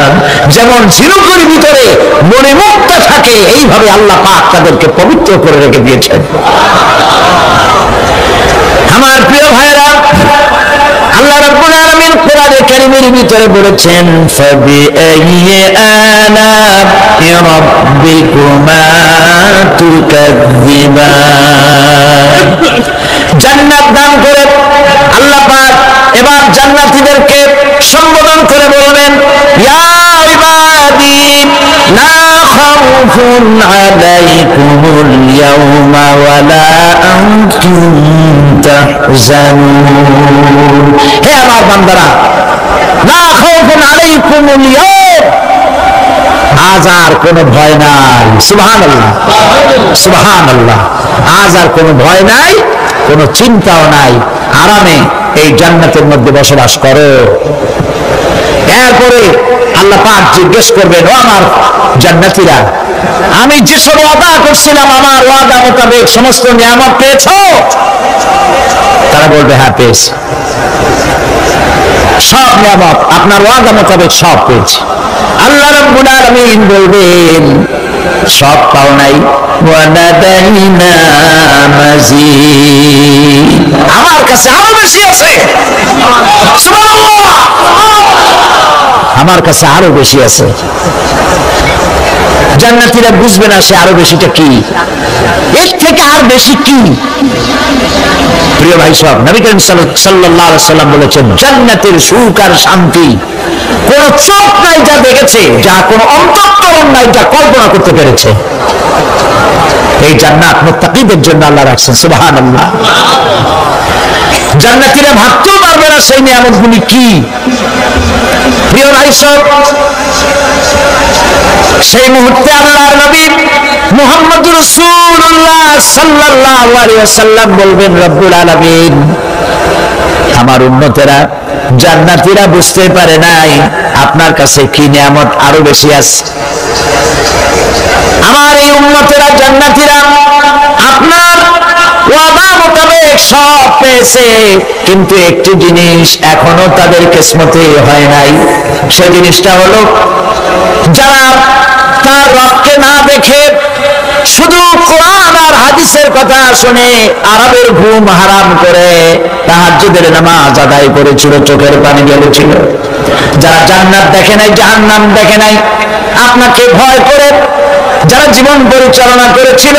যেমন ঝিনুকের ভিতরে মণিমুক্তা থাকে এইভাবে আল্লাহ পাক তাদেরকে পবিত্র করে রেখে দিয়েছেন। আমার প্রিয় ভাইরা, আল্লাহ রাব্বুল আলামিন কোরআনে কারীমের ভিতরে বলেছেন ফাবিআইয়ি আলা'i রাব্বিকুমা তুকাযযিবান। জান্নাত দান করে আল্লাহ পাক এবার জান্নাতীদেরকে সম্বোধন করে বলবেন ইয়া ইবাদি লা খাউফুন আলাইকুমুল ইয়াওমা ওয়ালা আনতুম তাহজানুন। হে আমার বান্দারা, লা খাউফুন আলাইকুমুল ইয়াওম, আজ আর কোনো ভয় নাই। সুবহানাল্লাহ, সুবহানাল্লাহ। আজ আর কোনো ভয় নাই, কোনো চিন্তাও নাই, আরামে এই জান্নাতের মধ্যে বসবাস করো। এরপরে আল্লাহ পাক জিজ্ঞেস করবেন, ও আমার জান্নাতীরা, আমি যেসব ওয়াদা করছিলাম আমার ওয়াদা মোতাবেক সমস্ত নিয়ামত পেয়েছো? তারা বলবে হ্যাঁ পেয়েছি, সব নিয়ামত আপনার ওয়াদা মোতাবেক সব পেয়েছি। আল্লাহ রাব্বুল আলামিন বলবেন সব পাও নাই, ওয়ানাদাইনা মাজিদ, আমার কাছে আরো বেশি আছে। সুবহানাল্লাহ, আমার কাছে আরো বেশি আছে। জান্নাতীরা বুঝবে না সে আরো বেশিটা কি, এর থেকে আর বেশি কি। প্রিয় ভাই সব, নবী করিম সাল্লাল্লাহু আলাইহি সাল্লাম বলেছেন, জান্নাতের সুখ আর শান্তি কোন চোখ নাই যা দেখেছে, যা কোন অন্তঃকরণ নাই যা কল্পনা করতে পেরেছে। এই জান্নাত মুত্তাকিদের জন্য আল্লাহ রাখছেন। সুবহানাল্লাহ। জান্নাতীরা ভাবতেও পারবে না সেই নিয়ামতগুলি কি। প্রিয় ভাই সব, সেই মুহূর্তে আল্লাহর নবী মুহাম্মদুর রাসূলুল্লাহ সাল্লাল্লাহু আলাইহি ওয়াসাল্লাম বলবেন, রব্বুল আলামিন, আমার উম্মতেরা জান্নাতীরা বুঝতে পারে নাই আপনার কাছে কি নিয়ামত আরো বেশি আছে। আমার এই উম্মতেরা জান্নাতীরা আপনার ওয়াদা মোতাবেক সব পেয়েছে, কিন্তু একটি জিনিস এখনো তাদের কিসমতে হয় নাই। সেই জিনিসটা হলো, যারা তার রবকে না দেখে শুধু কোরআন আর হাদিসের কথা শুনে আরবের ঘুম হারাম করে তাহাজ্জুদের নামাজ আদায় করেছিল, চোখের পানি জ্বলেছিল, যারা জান্নাত দেখে নাই, জাহান্নাম দেখে নাই, আপনাকে ভয় করে যারা জীবন পরিচালনা করেছিল,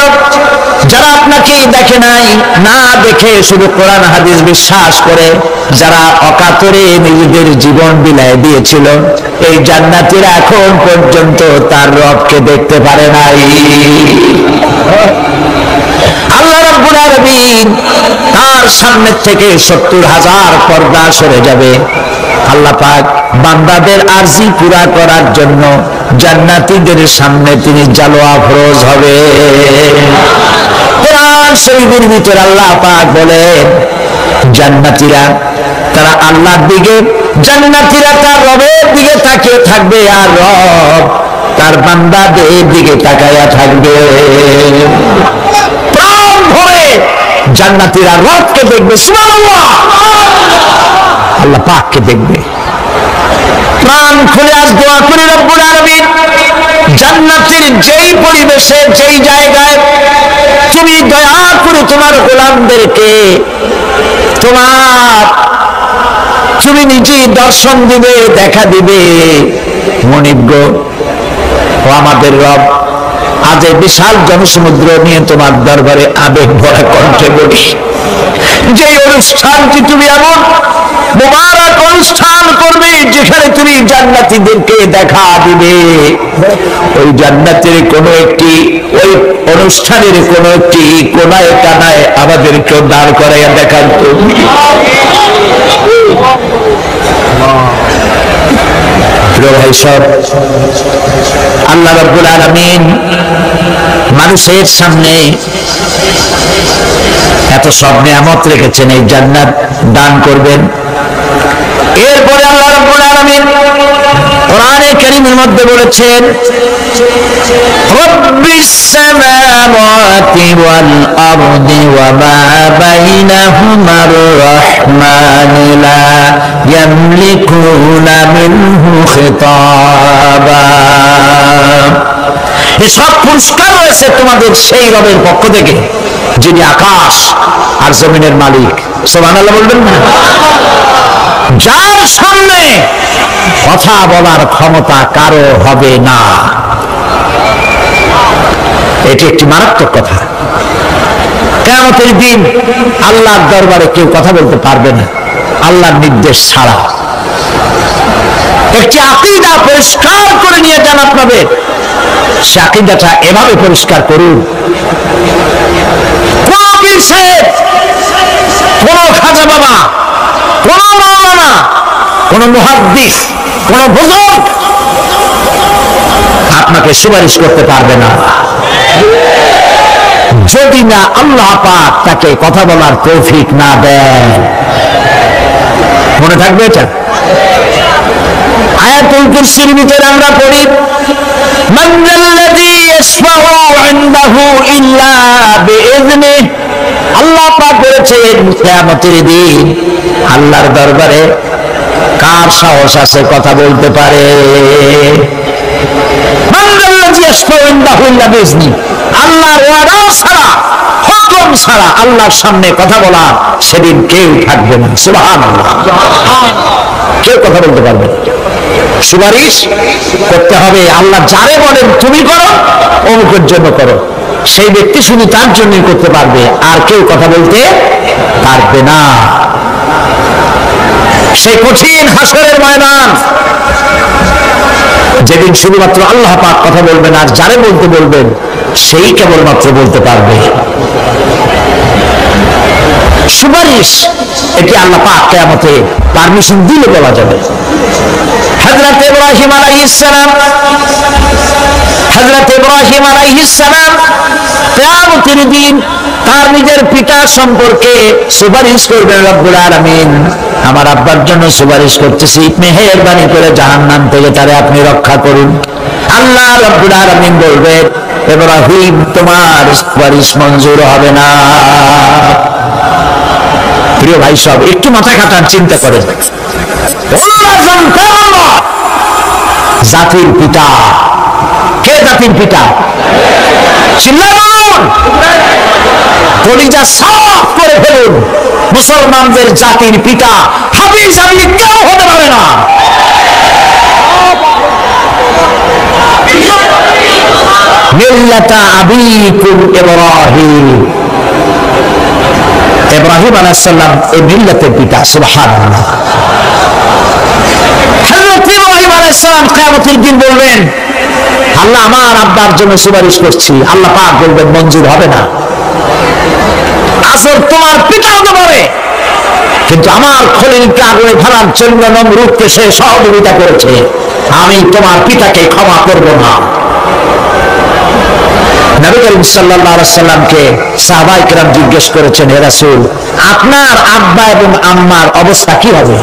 যারা আপনাকে দেখে নাই, না দেখে শুধু কোরআন হাদিস বিশ্বাস করে যারা অকাতরে নিজেদের জীবন বিলায় দিয়েছিল, এই জান্নাতীরা এখন পর্যন্ত তার রবকে দেখতে পারে নাই। আল্লাহ রাব্বুল আলামিন তার সামনে থেকে ৭০,০০০ পর্দা সরে যাবে। আল্লাহ পাক বান্দাদের আরজি পুরা করার জন্য জান্নাতীদের সামনে তিনি জালোয়া ফরজ হবে। কোরআন শরীফের ভিতরে আল্লাহ পাক বলেন, জান্নাতীরা তারা আল্লাহর দিকে, জান্নাতীরা তার রবের দিকে তাকিয়ে থাকবে, আর রব তার বান্দাদের দিকে তাকায়া থাকবে। প্রাণ ভরে জান্নাতীরা রবকে দেখবে। সুবহানাল্লাহ, আল্লাহ পাককে দেখবে। প্রাণ খুলে আজ দোয়া করি, রব্বুল আলামিন, জান্নাতের যেই পরিবেশে, যেই জায়গায় তুমি দয়া করে তোমার গোলামদেরকে তুমি নিজেই দর্শন দিবে, দেখা দিবে। মনিব গো, ও আমাদের রব, আজ এই বিশাল জনসমুদ্র নিয়ে তোমার দরবারে আবেগ ভরা কণ্ঠে বলি, যে অনুষ্ঠানটি তুমি এমন মুবারক অনুষ্ঠান করবে যেখানে তুমি জান্নাতীদেরকে দেখা দিবে, ওই জান্নাতের কোন একটি, ওই অনুষ্ঠানের কোন একটি কোনায় কানায় আমাদেরকে দাঁড় করাইয়া দেখান তো। প্রিয় ভাই সব, আল্লাহ রাব্বুল আলামিন মানুষের সামনে এত সব নিয়ামত রেখেছেন, এই জান্নাত দান করবেন। এরপরে আল্লাহ রাব্বুল আলামিন কোরআনে কারীমের মধ্যে বলেছেন, রব্বিস সামাওয়াতি ওয়াল আরদি ওয়া মা বাইনাহুমার রাহমানু লা ইয়ামলিকুনা মিনহু খিতাবা। এসব পুরস্কার রয়েছে তোমাদের সেই রবের পক্ষ থেকে যিনি আকাশ আর জমিনের মালিক। সুবহানাল্লাহ বলবেন না? যার সামনে কথা বলার ক্ষমতা কারো হবে না। এটি একটি মারাত্মক কথা। কিয়ামতের দিন আল্লাহর দরবারে কেউ কথা বলতে পারবে না আল্লাহর নির্দেশ ছাড়া। একটি আকীদা পরিষ্কার করে নিয়ে যান আপনাদের, সে আকীদাটা এভাবে পরিষ্কার করুন, কোন পীর সাহেব, কোন খাজা বাবা, কোন মাওলানা, কোন মুহাদ্দিস, কোন বুজুর্গ আপনাকে সুপারিশ করতে পারবে না, যদি না আল্লাহ পাক তাকে কথা বলার তৌফিক না দেন। মনে থাকবে এটা। আয়াতুল কুরসির ভিতরে আমরা পড়ি, মান যাল্লাযী ইয়াশফাউ ইনদাহু ইল্লা বিইযনিহি। আল্লাহ পাক বলেছেন কিয়ামতের দিন আল্লাহর দরবারে কার সাহস আছে কথা বলতে পারে? মান যাল্লাযী ইয়াশফাউ ইনদাহু ইল্লা বিইযনিহি। আল্লাহর ওয়াদা ছাড়া, হুকুম ছাড়া আল্লাহর সামনে কথা বলা সেদিন কেউ থাকবে না। সুবহানাল্লাহ। কেউ কথা বলতে পারবে না। সুপারিশ করতে হবে, আল্লাহ যারে বলেন তুমি করো, অমুকের জন্য করো, সেই ব্যক্তি শুধু তার জন্যই করতে পারবে, আর কেউ কথা বলতে পারবে না। সেই কঠিন হাসরের ময়দান, যেদিন শুধুমাত্র আল্লাহ পাক কথা বলবেন, আর যারে বলতে বলবেন সেই কেবলমাত্র বলতে পারবে। সুপারিশ এটি আল্লাহ পাক কিয়ামতে পারমিশন দিলে বলা যাবে। হযরত ইব্রাহিম আলাইহিস সালাম কিয়ামতের দিন তার নিজের পিতা সম্পর্কে সুপারিশ করবেন। রব্বুল আলামিন, আমার আব্বার জন্য সুপারিশ করতেছি, মেহেরবানি করে জাহান্নাম থেকে তারে আপনি রক্ষা করুন। আল্লাহ রব্বুল আলামিন বলবেন, ইব্রাহিম তোমার সুপারিশ মঞ্জুর হবে না। প্রিয় ভাই সব, একটু মাথা খাটান, চিন্তা করেন। জাতির পিতা কে? জাতির পিতা চিল্লান, কলিজা সাফ করে ফেলুন। মুসলমানদের জাতির পিতা হাফিজ আলী কেউ হতে পারে না। মিল্লাতা আবিকুম ইব্রাহিম। ইব্রাহিম আলাইহিস সালাম এই মিল্লাতের পিতা। সুবহানাল্লাহ। হযরত ইব্রাহিম আলাইহিস সালাম কিয়ামতের দিন বলবেন, আল্লাহ আমার আব্বার জন্য সুপারিশ করছি। আল্লাহ পাক বলবেন মঞ্জুর হবে না। আসল তোমার পিতা হতে পারে, কিন্তু আমার খলিলকে আগুনে ফেলার জন্য নমরুদকে সে সহযোগিতা করেছে, আমি তোমার পিতাকে ক্ষমা করব না। নবী করিম সাল্লাল্লাহু আলাইহি সাল্লামকে সাহাবায়ে কেরাম জিজ্ঞেস করেছেন, হে রাসূল, আপনার আব্বা এবং আম্মার অবস্থা কি হবে?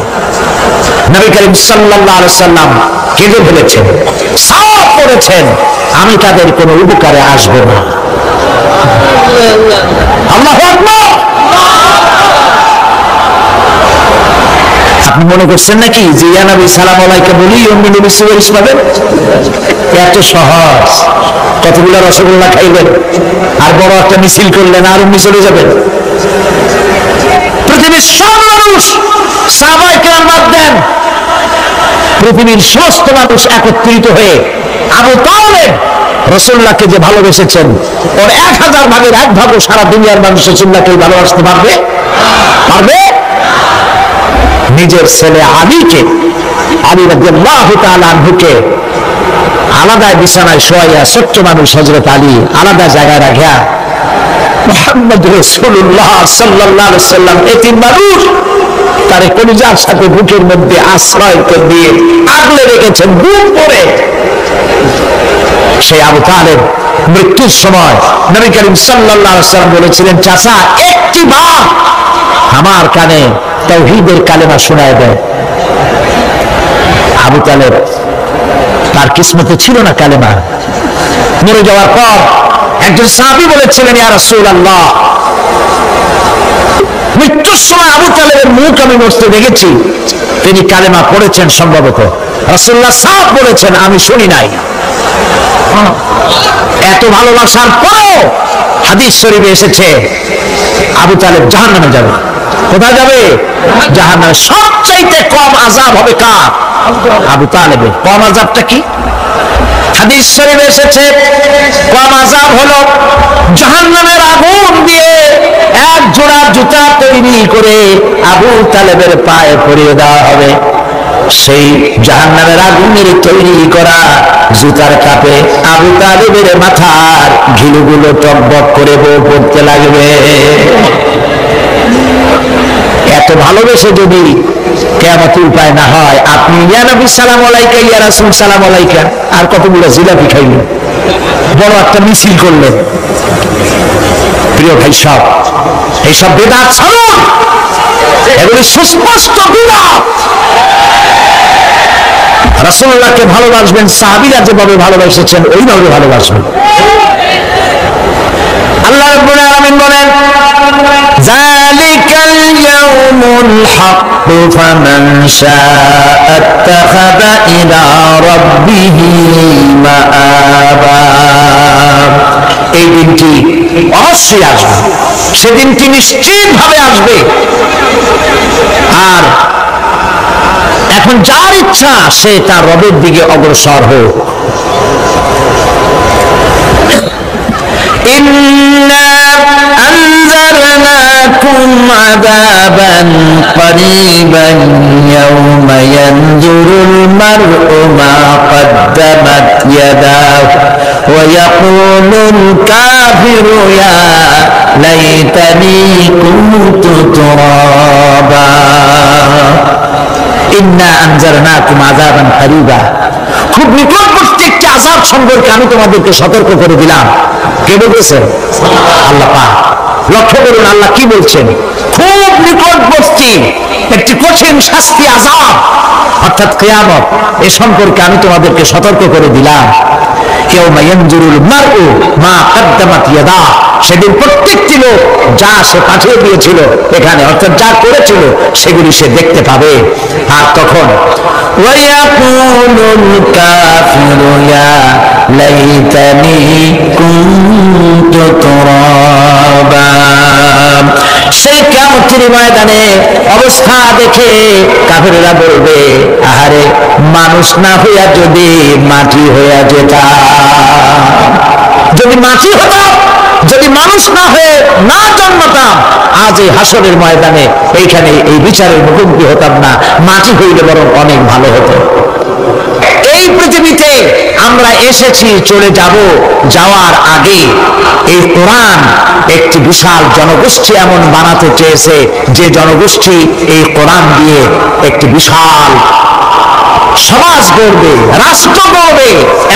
নবী করিম সাল্লাল্লাহু আলাইহি সাল্লাম কেঁদে ফেলেছেন, সাফ করেছেন, আমি তাদের কোনো উপকারে আসব না। আল্লাহু আকবার। আপনি মনে করছেন নাকি যে ইয়া নবী সালাম আলাইকা বলি অমনি নবী সুপারিশ পাবেন? এত সহজ। কতগুলো রসগোল্লা খাইবেন আর বড় একটা মিছিল করলেন আর অমনি চলে যাবেন? পৃথিবীর সব মানুষ, সাহাবায়ে কেরাম বাদ দেন, পৃথিবীর সমস্ত মানুষ একত্রিত হয়ে আবু তালেব রাসূলুল্লাহকে যে ভালোবেসেছেন, ওর 1000 ভাগের 1 ভাগও সারা দুনিয়ার মানুষ রাসূলুল্লাহকে ভালোবাসতে পারবে? পারবে? নিজের ছেলে আলীকে, আলী রাদিয়াল্লাহু তাআলা আনহুকে আলাদা বিছানায় শোয়াইয়া, ছোট্ট মানুষ হযরত আলী আলাদা জায়গায় রাখিয়া মুহাম্মদ রাসূলুল্লাহ সাল্লাল্লাহু আলাইহি সাল্লাম এতিম মানুষ তারে কলিজার সাথে বুকের মধ্যে আশ্রয় দিয়ে আগলে রেখেছেন বুক করে। সেই আবু তালেব মৃত্যুর সময় নবী করিম সাল্লাল্লাহু আলাইহি সাল্লাম বলেছিলেন, চাচা একটি বার আমার কানে তাওহীদের কালেমা শোনায় দেয়। আবু তালেব তার কিসমতে ছিল না কালেমা। মরে যাওয়ার পর একজন সাহাবী বলেছিলেন, ইয়া রাসূলুল্লাহ, মৃত্যুর সময় আবু তালেবের মুখ আমি মস্তে দেখেছি, তিনি কালেমা পড়েছেন সম্ভবত। রাসূলুল্লাহ সাফ বলেছেন, আমি শুনি নাই। এত ভালোবাসার পরেও হাদিস শরীফে এসেছে আবু তালেব জাহান্নামে যাবে। কোথায় যাবে? জাহান্নামে। সবচাইতে কম আযাব হবে কার? আবু তালেবের। কম আযাবটা কি? হাদিস শরীফে এসেছে কম আযাব হলো জাহান্নামের আগুন দিয়ে এক জোড়া জুতা তৈরি করে আবু তালেবের পায়ে পরিয়ে দেওয়া হবে। সেই জাহান্নামের আগুনের তৈরি করা জুতার কাপে আবু তালেবের মাথার ঘিলুগুলো টকবক করে পড়তে লাগবে। এত ভালোবেসে যদি কিয়ামতে উপায় না হয় আপনি ইয়া নবী সালাম আলাইকা, ইয়া রাসূল সালাম আলাইকা, আর কতগুলো জিলাপি খাইলেন, বড় একটা মিছিল করলেন। প্রিয় ভাই সব, এইসব বিদআত ছাড়ুন, এগুলি সুস্পষ্ট বিদআত। রাসূলুল্লাহকে ভালোবাসবেন, সাহাবীরা যেভাবে ভালোবেসেছেন ওইভাবে ভালোবাসবেন। আল্লাহ রাব্বুল আলামিন বলেন, যালিকাল ইয়াউমুল হক ফামান শাআ ইত্তাখাযা ইলা রাব্বিহি মাআবা। এই দিনটি অবশ্যই আসবে, সেদিনটি নিশ্চিতভাবে আসবে। আর এখন যার ইচ্ছা সে তার রবের দিকে অগ্রসর হোক। ইন্না আনজারনাকুম আযাবান করিবান ইয়াওমা ইয়ানজুরুল মার'উ মা কদ্দামাত ইয়াদাহু ওয়া ইয়াকুলুল কাফিরু ইয়া লাইতানি কুনতু তুরাবা। ইন্না আনজারনাকুম আযাবান করিবা, খুব নিকটবর্তী একটি আযাব সম্পর্কে আমি তোমাদেরকে সতর্ক করে দিলাম। কে বলতেছেন? আল্লাহ পাক। লক্ষ্য করুন আল্লাহ কি বলছেন, খুব নিকটবর্তী একটি কঠিন শাস্তি, আযাব অর্থাৎ কিয়ামত, এ সম্পর্কে আমি তোমাদেরকে সতর্ক করে দিলাম। ইয়াউমা ইয়ানজুরুল মার'উ মা কদ্দামাত ইয়াদাহু, সেদিন প্রত্যেকটি লোক যা সে পাঠিয়ে দিয়েছিল এখানে, অর্থাৎ যা করেছিল সেগুলি সে দেখতে পাবে। আর তখন ওয়া ইয়াকুলুল কাফিরু ইয়া লাইতানি কুনতু তুরাবা। সেই কিয়ামতের ময়দানে অবস্থা দেখে কাফেররা বলবে, আহারে মানুষ না হইয়া যদি মাটি হইয়া যেতাম, যদি মাটি হতাম, যদি মানুষ না হয়ে না জন্মতাম, আজ এই হাসরের ময়দানে এইখানে এই বিচারের মুখোমুখি হতাম না, মাটি হইলে বরং অনেক ভালো হতো। এই পৃথিবীতে আমরা এসেছি, চলে যাব, যাওয়ার আগে এই কোরআন একটি বিশাল জনগোষ্ঠী এমন বানাতে চেয়েছে যে জনগোষ্ঠী এই কোরআন দিয়ে একটি বিশাল সমাজ গড়বে, রাষ্ট্র গড়বে,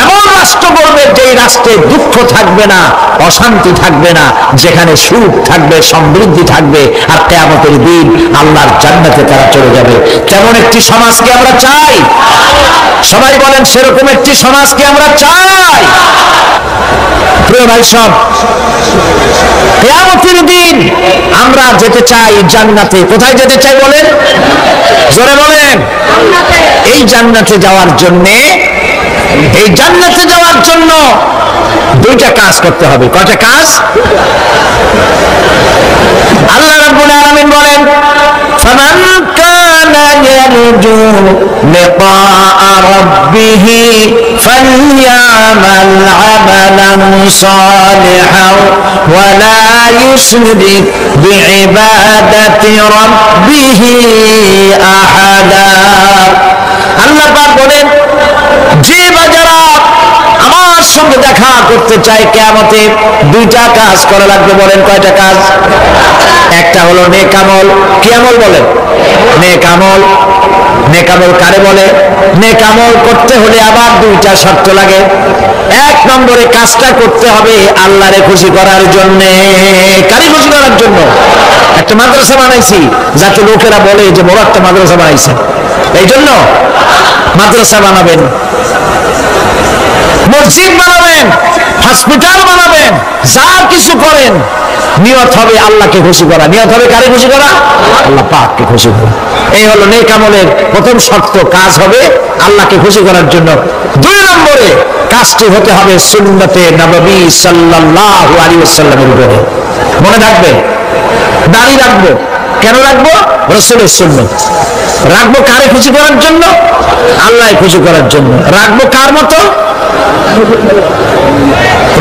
এমন রাষ্ট্র গড়বে যেই রাষ্ট্রে দুঃখ থাকবে না, অশান্তি থাকবে না, যেখানে সুখ থাকবে, সমৃদ্ধি থাকবে, আর কিয়ামতের দিন আল্লাহর জান্নাতে তারা চলে যাবে। তেমন একটি সমাজকে আমরা চাই। সবাই বলেন, সেরকম একটি সমাজকে আমরা চাই। প্রিয় ভাই সব, কিয়ামতের দিন আমরা যেতে চাই জান্নাতে। কোথায় যেতে চাই বলেন? জোরে বলেন। এই জান্নাতে যাওয়ার জন্য, এই জান্নাতে যাওয়ার জন্য দুইটা কাজ করতে হবে। কয়টা কাজ? আল্লাহ রাব্বুল আলামিন বলেন, ফামান কানা ইয়ারজু লিকাআ রাব্বিহি ফালইয়ামাল আমালান সালিহান ওয়া লা ইউশরিক বিইবাদাতি রাব্বিহি আহাদা। আল্লাহ পাক বলেন, যে বাজারা আমার সঙ্গে দেখা করতে চায় কিয়ামতে, দুইটা কাজ করা লাগবে। বলেন কয়টা কাজ? একটা হলো নেক আমল। কি আমল বলেন? নেক আমল। নেক আমল কারে বলে? নেক আমল করতে হলে আবার দুইটা শর্ত লাগে। এক নম্বরে কাজটা করতে হবে আল্লাহরে খুশি করার জন্য। কারে খুশি করার জন্য? একটা মাদ্রাসা বানাইছি যাতে লোকেরা বলে যে বড় একটা মাদ্রাসা বানাইছে, এই জন্য মাদ্রাসা বানাবেন, মসজিদ বানাবেন, হসপিটাল বানাবেন, যা কিছু করেন নিয়ত হবে আল্লাহকে খুশি করা। নিয়ত হবে কারে খুশি করা? আল্লাহ পাককে খুশি করা। এই হলো নেক আমলের প্রথম শর্ত। কাজ হবে আল্লাহকে খুশি করার জন্য। দুই নম্বরে কাজটি হতে হবে সুন্নতে নববী সাল্লাল্লাহু আলাইহি ওয়াসাল্লামের উপরে। মনে রাখবে, দাড়ি রাখবো কেন রাখবো? রাসূলের সুন্নাত। রাখবো কারে খুশি করার জন্য? আল্লাহ খুশি করার জন্য। রাখবো কার মতো?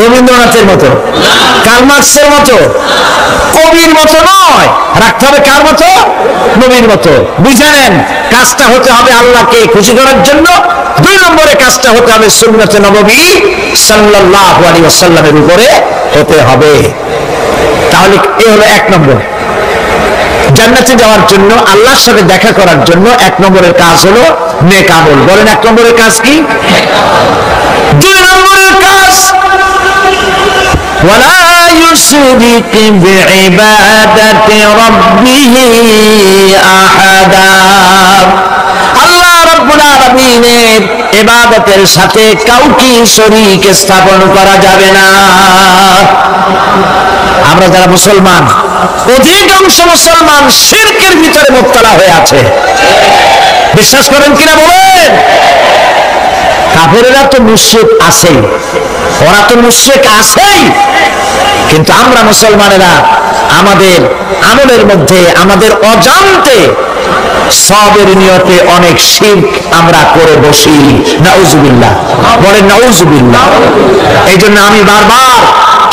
রবীন্দ্রনাথের মতো, কার্ল মার্কসের মতো, কবির মতো নয়। রাখতে হবে কার মতো? নবীর মতো। বুঝে নেন, কাজটা হতে হবে আল্লাহকে খুশি করার জন্য। দুই নম্বরে কাজটা হতে হবে সুন্নতে নববী সাল্লাল্লাহু আলাইহি ওয়াসাল্লামের উপরে হতে হবে। তাহলে এই হলো এক নম্বর। জান্নাতে যাওয়ার জন্য, আল্লাহর সাথে দেখা করার জন্য 1 নম্বরের কাজ হলো নেক আমল। বলেন 1 নম্বরের কাজ কি? 2 নম্বরের কাজ ওয়ালা ইউশরিক বিইবাদাতি রাব্বিহি আহাদা। আল্লাহ রাব্বুল আলামিনের ইবাদতের সাথে কাউকে শরীক স্থাপন করা যাবে না। আমরা যারা মুসলমান, অধিকাংশ মুসলমান শিরকের ভিতরে মুবতালা হয়ে আছে। বিশ্বাস করেন কিনা বলেন? কাফেরেরা তো মুশরিক আছেই, ওরা তো মুশরিক আছেই, কিন্তু আমরা মুসলমানেরা আমাদের আমলের মধ্যে আমাদের অজান্তে সবের নিয়তে অনেক শিরক আমরা করে বসি। নাউজুবিল্লাহ, বলেন নাউজুবিল্লাহ। এই জন্য আমি বারবার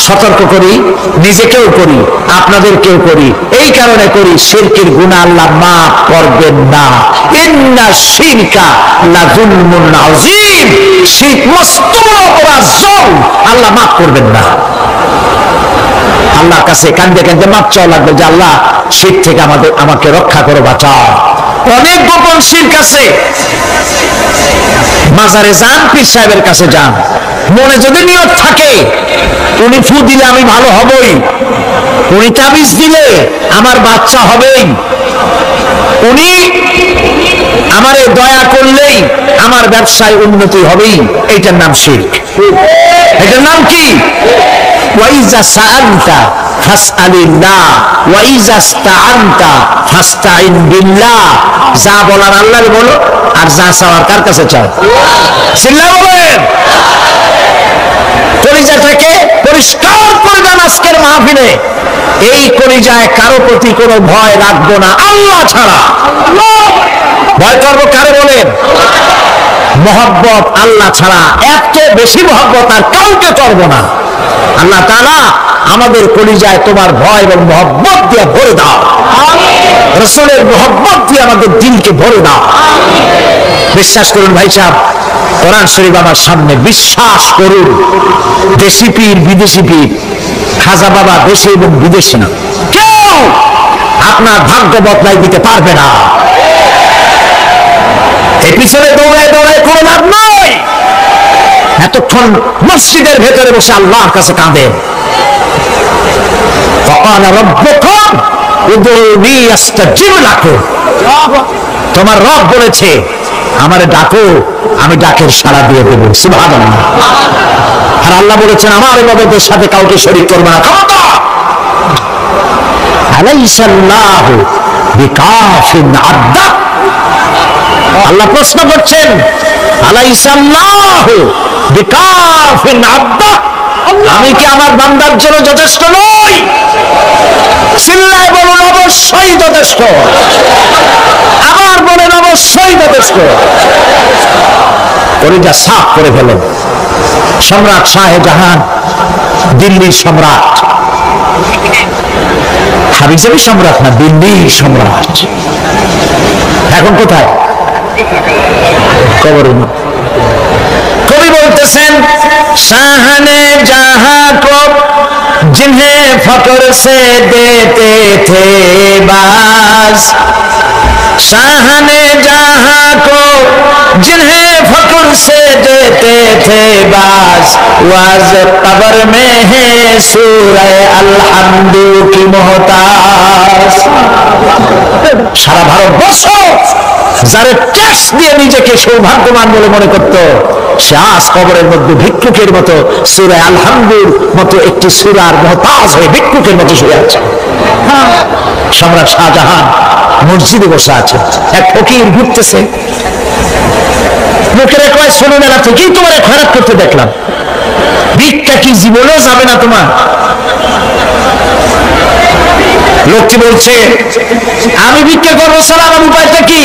সতর্ক করি, নিজেকেও করি, আপনাদেরকেও করি। এই কারণে করি, শিরকের গুনাহ আল্লাহ মাফ করবেন না। ইন্না শিরকা লাযুলমুন আযীম, শিরক মস্ত বড় অপরাধ, জুলম, আল্লাহ মাফ করবেন না। আল্লাহর কাছে কাঁদতে কাঁদতে মাপ চাওয়া লাগবে যে আল্লাহ শিরক থেকে আমাকে রক্ষা করো, বাঁচাও। অনেক গোপন শিরক আছে। মাজারে যান, পীর সাহেবের কাছে যান, মনে যদি নিয়ত থাকে উনি ফু দিলে আমি ভালো হবই, উনি তাবিজ দিলে আমার বাচ্চা হবেই, উনি আমারে দয়া করলেই আমার ব্যবসায় উন্নতি হবেই, এইটার নাম শিরক। এটার নাম কি? ওয়াইজা সাআলতা ফাসআলিল্লাহ ওয়াইজা ইসতাআনতা ফাসতাইন বিল্লাহ। যা বলার আল্লাহর বলো, আর যা চাওয়ার কার কাছে চাও? চিল্লা বলেন। কলিজাটাকে পরিষ্কার করবেন আজকের মাহফিলে। এই কলিজায় কারো প্রতি কোনো ভয় রাখবো না আল্লাহ ছাড়া। ভয় করবো কারে বলেন? মহব্বত আল্লাহ ছাড়া, এত বেশি মহব্বত আর কাউকে করবো না। আল্লাহ তাআলা আমাদের কলিজায় তোমার ভয় এবং মহব্বত দিয়ে ভরে দাও। রাসূলের মহব্বত দিয়ে আমাদের দিলকে ভরে দাও। বিশ্বাস করুন ভাই সাহেব, কোরআন শরীফ আমার সামনে, বিশ্বাস করুন। দেশি পীর, বিদেশি পীর, খাজা বাবা দেশি এবং বিদেশি না, কেউ আপনার ভাগ্য বদলাই দিতে পারবে না। এই পিছনে দৌড়ায় দৌড়ায় কোনো লাভ নয়। এতক্ষণ মসজিদের ভেতরে বসে আল্লাহর কাছে কাঁদে। ফাকালা রাব্বুকুম উদউনি আস্তাজিব লাকুম। তোমার রব বলেছে আমারে ডাকো, আমি ডাকের সাড়া দিয়ে দেব। সুবহানাল্লাহ। আর আল্লাহ বলেছেন আমার ইবাদতের সাথে কাউকে শরীক করবে না। খবরদার। আলাইসাল্লাহু বিকাফিন আবদা। আল্লাহ প্রশ্ন করছেন, আলাইসাল্লাহু বিকাফিন আবদা, আমি কি আমার বান্দার জন্য যথেষ্ট নই? চিল্লায় বলুন অবশ্যই যথেষ্ট। আবার বলেন অবশ্যই যথেষ্ট। কলিজা সাফ করে ফেলেন। সম্রাট শাহজাহান, দিল্লির সম্রাট, হাবিজাবি সম্রাট না, দিল্লির সম্রাট। এখন কোথায়? কবরে। কবি বলতেছেন, শাহনে জাহাं को जिन्हें फक्र से देते थे बाज, शाहने जहां को जिन्हें फक्र से देते थे बाज, वाज कब्र में है सूरह अलहम्दु की मोहताज। সারা ভারতবর্ষ যারা ট্যাক্স দিয়ে নিজেকে সৌভাগ্যবান বলে মনে করত, সে আজ কবরের মধ্যে ভিক্ষুকের মতো সূরা আলহামদুর মতো একটি সূরার মুহতাজ হয়ে ভিক্ষুকের মতো শুয়ে আছে। সম্রাট শাহজাহান মসজিদে বসে আছে, এক ফকির ঘুরতেছে, লোকেরা কয় ছোটবেলা থেকেই তোমার খয়রাত করতে দেখলাম, ভিক্ষা কি জীবনেও যাবে না তোমার? লোকটি বলছে আমি ভিক্ষা করবো ছাড়া আমার উপায়টা কি?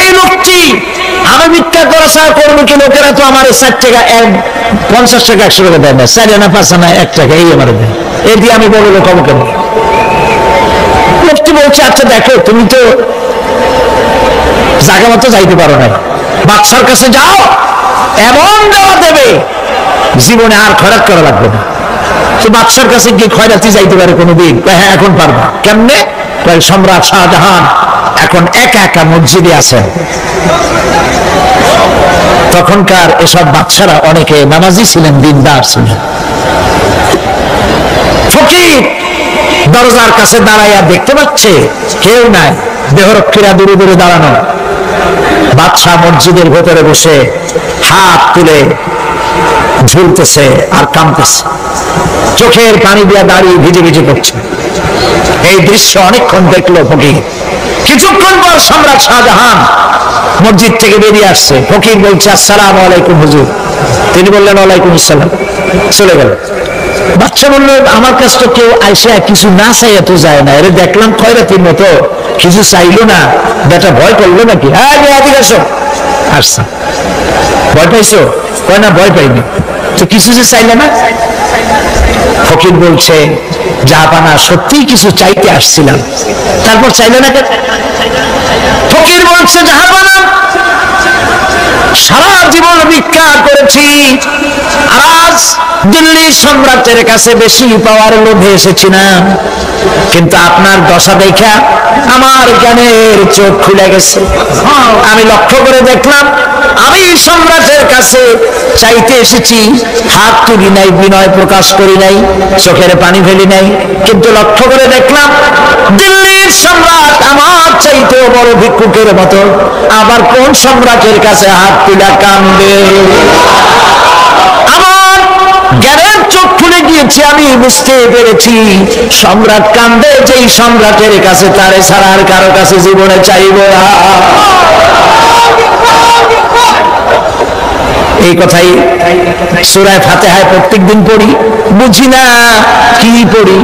এই লোকটি আমি ভিক্ষা করা ছাড়া করবো কি? লোকেরা তো আমার 4 টাকা 50 টাকা 100 টাকা দেয় না, 4 আনা 5 আনা 1 টাকা এই আমার দেয়, এই দিয়ে আমি বলবো কবে কেন? লোকটি বলছে আচ্ছা দেখো, তুমি তো জায়গা মতো যাইতে পারো না, বাদশার কাছে যাও, এমন দেওয়া দেবে জীবনে আর খয়রাত করা লাগবে না। তো বাদশার কাছে গিয়ে খয়রাতি যাইতে পারে কোনোদিন? হ্যাঁ এখন পারবা। কেমনে? সম্রাট শাহজাহান এখন একা একা মসজিদে আছেন। তখনকার এসব বাচ্চারা অনেকে নামাজি ছিলেন, দিনদার ছিলেন। ফকির দরজার কাছে দাঁড়াইয়া দেখতে পাচ্ছে কেউ নাই, দেহরক্ষীরা দূরে দূরে দাঁড়ানো। বাদশাহ মসজিদের ভেতরে বসে হাত তুলে ঝুলতেছে আর কাঁদতেছে, চোখের পানি দিয়া দাঁড়িয়ে ভিজে ভিজে পড়ছে। এই দৃশ্য অনেকক্ষণ দেখলো ফকির। কিছুক্ষণ পর সম্রাট শাহজাহান মসজিদ থেকে বেরিয়ে আসছে। ফকির বলছে, আসসালামু আলাইকুম হুজুর। তিনি বললেন, ওয়ালাইকুম আসসালাম। চলে গেল। বাচ্চা বললো, আমার কাছে তো কেউ আইসা কিছু না চাইয়া তো যায় না, এরে দেখলাম খয়রাতির মতো কিছু চাইলো না, বেটা ভয় করলো নাকি? হ্যাঁ এদিকে আসো। আসছে। ভয় পাইছো? কয় না, ভয় পাইনি। তো কিছু যে চাইলে না? ফকির বলছে, জাহাপানা সত্যিই কিছু চাইতে আসছিলাম, তারপর চাইলে না কেন? ফকির বলছে, জাহাপানা সারা জীবন ভিক্ষা করেছি, আজ দিল্লি সম্রাটের কাছে বেশি পাওয়ার লোভে এসেছি না, কিন্তু আপনার দশা দেখা আমার জ্ঞানের চোখ খুলে গেছে। আমি লক্ষ্য করে দেখলাম, আমি সম্রাটের কাছে চাইতে এসেছি, হাত তুলি নাই, বিনয় প্রকাশ করি নাই, চোখের পানি ফেলি নাই, কিন্তু লক্ষ্য করে দেখলাম দিল্লির সম্রাট আমার চাইতেও বড় ভিক্ষুকের মতো আবার কোন সম্রাটের কাছে হাত তুলা কান্দে। আমার জ্ঞানের চোখ খুলে গিয়েছে, আমি বুঝতে পেরেছি সম্রাট কান্দে যেই সম্রাটের কাছে, তারে ছাড়া আর কারো কাছে জীবনে চাইব না। এই কথাই সূরা ফাতিহায় প্রত্যেকদিন পড়ি, বুঝি না কি পড়ি।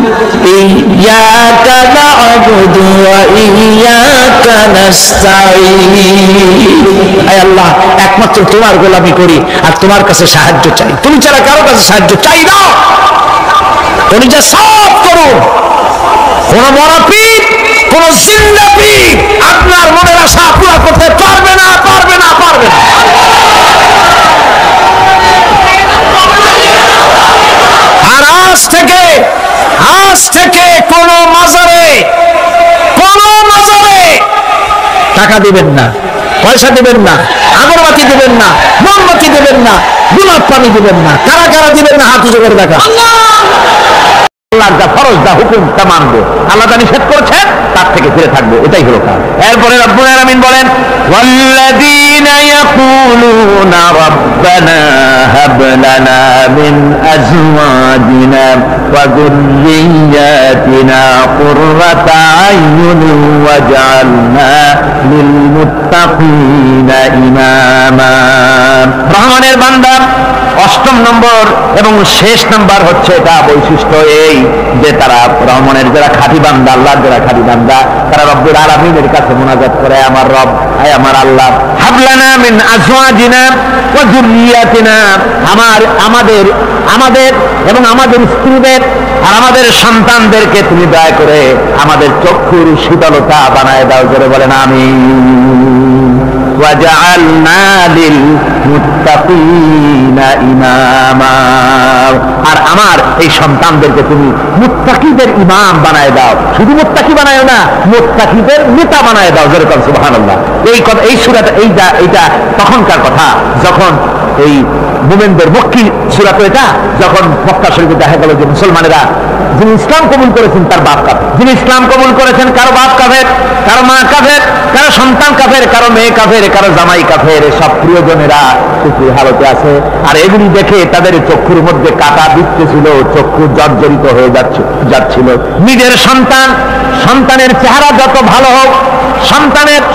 ইয়াকা না'বুদু ওয়া ইয়াকা নাস্তাঈন। আয় আল্লাহ, একমাত্র তোমার গোলামি করি আর তোমার কাছে সাহায্য চাই, তুমি ছাড়া কারো কাছে সাহায্য চাই না। তুমি যা সব করো, কোন মরা পীর, কোন জিন্দা পীর আপনার মনের আশা পুরা করতে পারবে না, পারবে না, পারবে না। আর আজ থেকে কোন মাজারে টাকা দিবেন না, পয়সা দিবেন না, আগরবাতি দিবেন না, মোমবাতি দিবেন না, গোলাপ পানি দিবেন না। কারা কারা দিবেন না হাত উঁচু করে দেখা। আল্লাহর যা ফরজ, যা হুকুম তা মানবো, আল্লাহ যা নিষেধ করেছেন তার থেকে ফিরে থাকবো, এটাই হলো কাজ। এরপরে রব্বুল আলামিন বলেন, ওয়াল্লাযীনা ইয়াকুলুনা রাব্বানা হাব লানা মিন আজওয়াজিনা ওয়া যুররিয়্যাতিনা কুররাতা আয়ুনিন ওয়াজআলনা লিল মুত্তাকিনা ইমামা। রহমানের বান্দা অষ্টম নম্বর এবং শেষ নাম্বার হচ্ছে এটা বৈশিষ্ট্য এই যে তারা রহমানের যারা খাঁটি বান্দা, আল্লাহর যারা খাঁটি বান্দা, তারা রব্বুল আলামিনের কাছে মুনাজাত করে, আমার রব, আয় আমার আল্লাহ, হাবলানা মিন আজওয়াজিনা ওয়া যুররিয়াতিনা, আমাদের এবং আমাদের স্ত্রীদের আর আমাদের সন্তানদেরকে তুমি দয়া করে আমাদের চক্ষুর শীতলতা বানায় দাও। করে বলেন আমিন। ওয়াজআলনা লিল মুত্তাকিনা ইমামা, আর আমার এই সন্তানদেরকে তুমি মুত্তাকিদের ইমাম বানায় দাও। শুধু মুত্তাকি বানায় না, মুত্তাকিদের নেতা বানায় দাও। যেরকম সুবহানাল্লাহ। এই সূরাটা এইটা তখনকার কথা যখন এই মুমিনদের মক্কি সূরা, তো এটা যখন মক্কা শরীফে দেখা গেল যে মুসলমানেরা যিনি ইসলাম কবুল করেছেন তার বাপ কাফের, যিনি ইসলাম কবুল করেছেন কারো বাপ কাফের, কারো মা কাফের, কারো সন্তান কাফের, কারো মেয়ে কাফের, কারো জামাই কাফের, সব প্রিয়জনেরা কুফরি হালতে আছে। আর এগুলি দেখে তাদের চক্ষুর মধ্যে কাটা দিচ্ছিল, চক্ষু জর্জরিত হয়ে যাচ্ছিল। নিজের সন্তানের চেহারা যত ভালো হোক,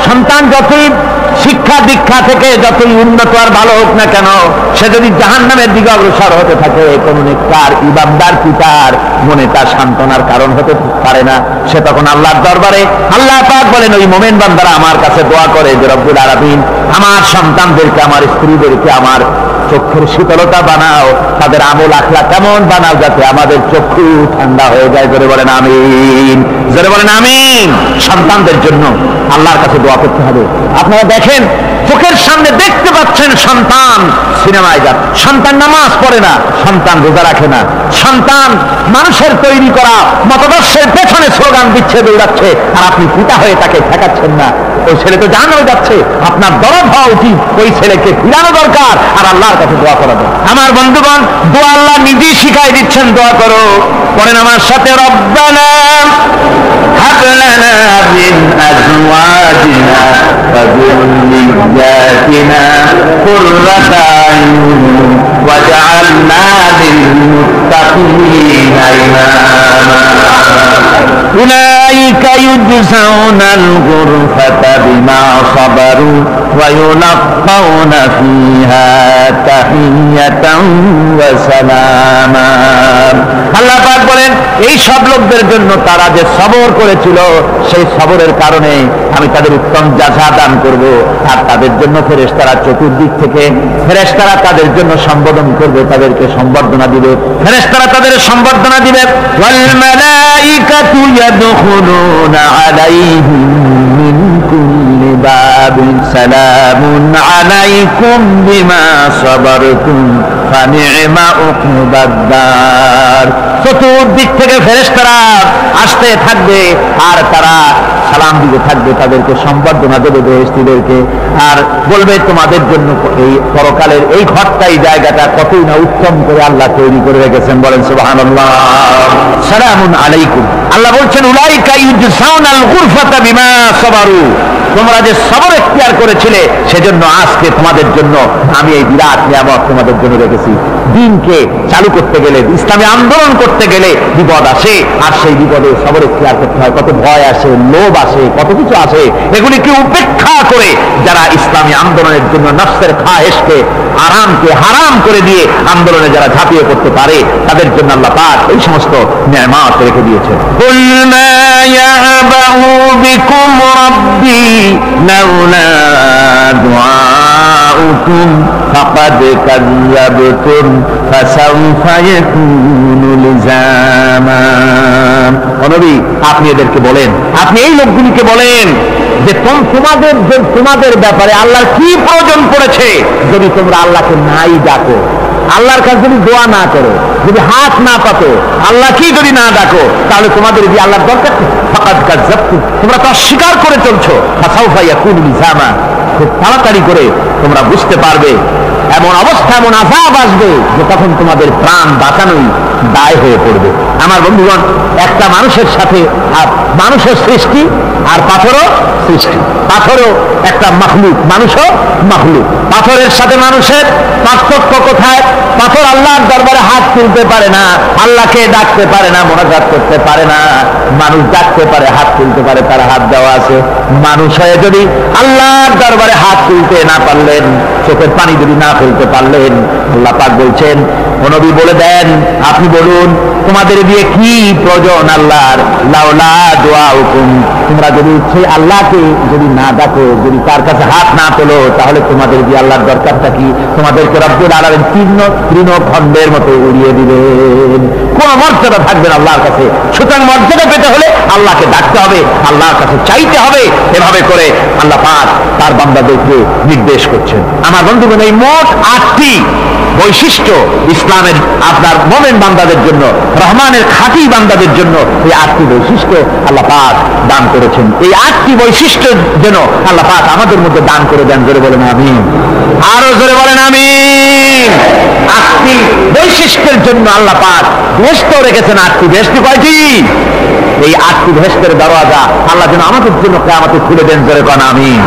সন্তান যতই শিক্ষা দীক্ষা থেকে যতই উন্নত আর ভালো হোক না কেন, সে যদি জাহান্নামের দিকে অগ্রসর হতে থাকে, কোন নেককার ইবাদতদার পিতার মনে তার সান্ত্বনার কারণ হতে পারে না। সে তখন আল্লাহর দরবারে, আল্লাহ পাক বলেন, ওই মুমিন বান্দারা আমার কাছে দোয়া করে যে রব্বুল আলামিন আমার সন্তানদেরকে, আমার স্ত্রীদেরকে, আমার চক্ষুর শীতলতা বানাও, তাদের আমল আখলা কেমন বানাও, যাতে আমাদের চক্ষু ঠান্ডা হয়ে যায়। জোরে বলেন আমিন, জোরে বলেন আমিন। সন্তানদের জন্য আল্লাহর কাছে দোয়া করতে হবে। আপনারা দেখেন, চোখের সামনে দেখতে পাচ্ছেন সন্তান সিনেমায় যান, সন্তান নামাজ পড়ে না, সন্তান রোজা রাখে না, সন্তান মানুষের তৈরি করা মতাদর্শের পেছনে স্লোগান দিচ্ছে, দৌড়াচ্ছে, আর আপনি পিতা হয়ে তাকে ঠেকাচ্ছেন না। ওই ছেলে তো জানো যাচ্ছে, আপনার দরদ হওয়া উচিত, ওই ছেলেকে ফিরানো দরকার আর আল্লাহর কাছে দোয়া করা দরকার। আমার বন্ধুগণ, দোয়া আল্লাহ নিজেই শিখাই দিচ্ছেন, দোয়া করো। পড়েন আমার সাথে, রব্বানা হাব লানা মিন আজওয়াজিনা ওয়া যুররিয়াতিনা কুররাতা আয়ুন ওয়াজআলনা লিল মুত্তাকিনা ইমামা। উলাইকা ইউজজাউনাল গুরফাতা বিমা সাবারু ওয়া ইউলাক্কাউনা ফিহা তাহিয়াতান ওয়া সালামা। আল্লাহ পাক বলেন, এই সব লোকদের জন্য তারা যে সবর করেছিল, সেই সবরের কারণে আমি তাদের উত্তম জাযা দান করব। আর তাদের জন্য ফেরেশতারা চতুর্দিক থেকে ফেরেশতারা তাদের জন্য সম্বোধন করবে, তাদেরকে সম্বর্ধনা দিবে, ফেরেশতারা তাদের সম্বর্ধনা দিবে। ওয়াল মালাইকাতু ইয়াদখুলুনা আলাইহিম মিন কুল্লি বাবিন সালামুন আলাইকুম বিমা সাবারতুম ফানি'মা উকবাদ দার। চতুর্দিক থেকে ফেরেশতারা আসতে থাকবে আর তারা সালাম দিতে থাকবে, তাদেরকে সম্বর্ধনা দেবে বেহেশতীদেরকে, আর বলবে তোমাদের জন্য এই পরকালের এই ঘরটাই, জায়গাটা কতই না উত্তম করে আল্লাহ তৈরি করে রেখেছেন। বলেন সুবহানাল্লাহ। সালামুন আলাইকুম। আল্লাহ বলছেন, উলাইকা ইউজজাউনাল গুরফাতা বিমা সাবারু। তোমরা যে সবর এখতিয়ার করেছিলে, সেজন্য আজকে তোমাদের জন্য আমি এই বিরাট নিয়ামত তোমাদের জন্য রেখেছি। দিনকে চালু করতে গেলে, ইসলামী আন্দোলন করতে গেলে বিপদ আসে, আর সেই বিপদে সবর এখতিয়ার করতে হয়। কত ভয় আসে, লোভ আসে, কত কিছু আসে। এগুলিকে উপেক্ষা করে যারা ইসলামী আন্দোলনের জন্য নফসের খায়েশকে, আরামকে হারাম করে দিয়ে আন্দোলনে যারা ঝাঁপিয়ে পড়তে পারে, তাদের জন্য আল্লাহ পাক এই সমস্ত নিয়ামত রেখে দিয়েছেন। কুল মা ইয়াবাউ বিকুম রাব্বি লাউলা দুআউকুম ফাকাদ কাযযাবতুম ফাসাউফা ইয়াকুনু লিজামা। ও নবী, আপনি এদেরকে বলেন, আপনি এই লোকগুলিকে বলেন যে তোমাদের ব্যাপারে আল্লাহর কি প্রয়োজন পড়েছে যদি তোমরা আল্লাহকে নাই ডাকো, আল্লাহর কাছে যদি দোয়া না করো, যদি হাত না পাতো, আল্লাহ কি যদি না ডাকো, তাহলে তোমাদের যে আল্লাহর দরকার, ফাকাদ কাযযাবতুম, তোমরা তো অস্বীকার করে চলছো। ফাসাউফা ইয়াকুনু লিজামা, খুব তাড়াতাড়ি করে তোমরা বুঝতে পারবে, এমন অবস্থা, এমন আযাব আসবে যে তখন তোমাদের প্রাণ বাঁচানোই দায় হয়ে পড়বে। আমার বন্ধুগণ, একটা মানুষের সাথে মানুষের সৃষ্টি আর পাথরও সৃষ্টি, পাথরও একটা মাখলুক, মানুষও মাখলুক। পাথরের সাথে মানুষের পার্থক্য কোথায়? পাথর আল্লাহর দরবারে হাত তুলতে পারে না, আল্লাহকে ডাকতে পারে না, মোনাজাত করতে পারে না। মানুষ ডাকতে পারে, হাত তুলতে পারে, তার হাত দেওয়া আছে। মানুষ হয়ে যদি আল্লাহর দরবারে হাত তুলতে না পারলেন, চোখের পানি যদি না ফেলতে পারলেন, আল্লাহ পাক বলছেন, ও নবী বলে দেন, আপনি বলুন তোমাদের দিয়ে কি প্রয়োজন আল্লাহর? লাউলা দুআউকুম, তোমরা যদি সেই আল্লাহকে যদি না ডাকো, যদি তার কাছে হাত না তোলো, তাহলে তোমাদের দিয়ে আল্লাহর দরকারটা কি? তোমাদেরকে রব্বুল আলামিন তৃণখণ্ডের মতো উড়িয়ে দিবেন, কোন মর্যাদা থাকবে না আল্লাহর কাছে। সুতরাং মর্যাদা পেতে হলে আল্লাহকে ডাকতে হবে, আল্লাহর কাছে চাইতে হবে। এভাবে করে আল্লাহ পাক তার বান্দাদেরকে নির্দেশ করছেন। আমার বন্ধুগণ, এই মোট 8টি বৈশিষ্ট্য ইসলামের আপনার মুমিন বান্দাদের জন্য, রহমানের খাঁটি বান্দাদের জন্য এই 8টি বৈশিষ্ট্য আল্লাহ পাক দান করেছেন। এই 8টি বৈশিষ্ট্য যেন আল্লাহ পাক আমাদের মধ্যে দান করে দেন। জোরে বলেন আমিন, আরো জোরে বলেন আমিন। 8টি বৈশিষ্ট্যের জন্য আল্লাহ পাক বেহেশত রেখেছেন। 8টি বেহেশত কয়টি? এই 8টি বেহেশতের দরওয়াজা আল্লাহ যেন আমাদের জন্য কিয়ামতে খুলে দেন। জোরে বলেন আমিন।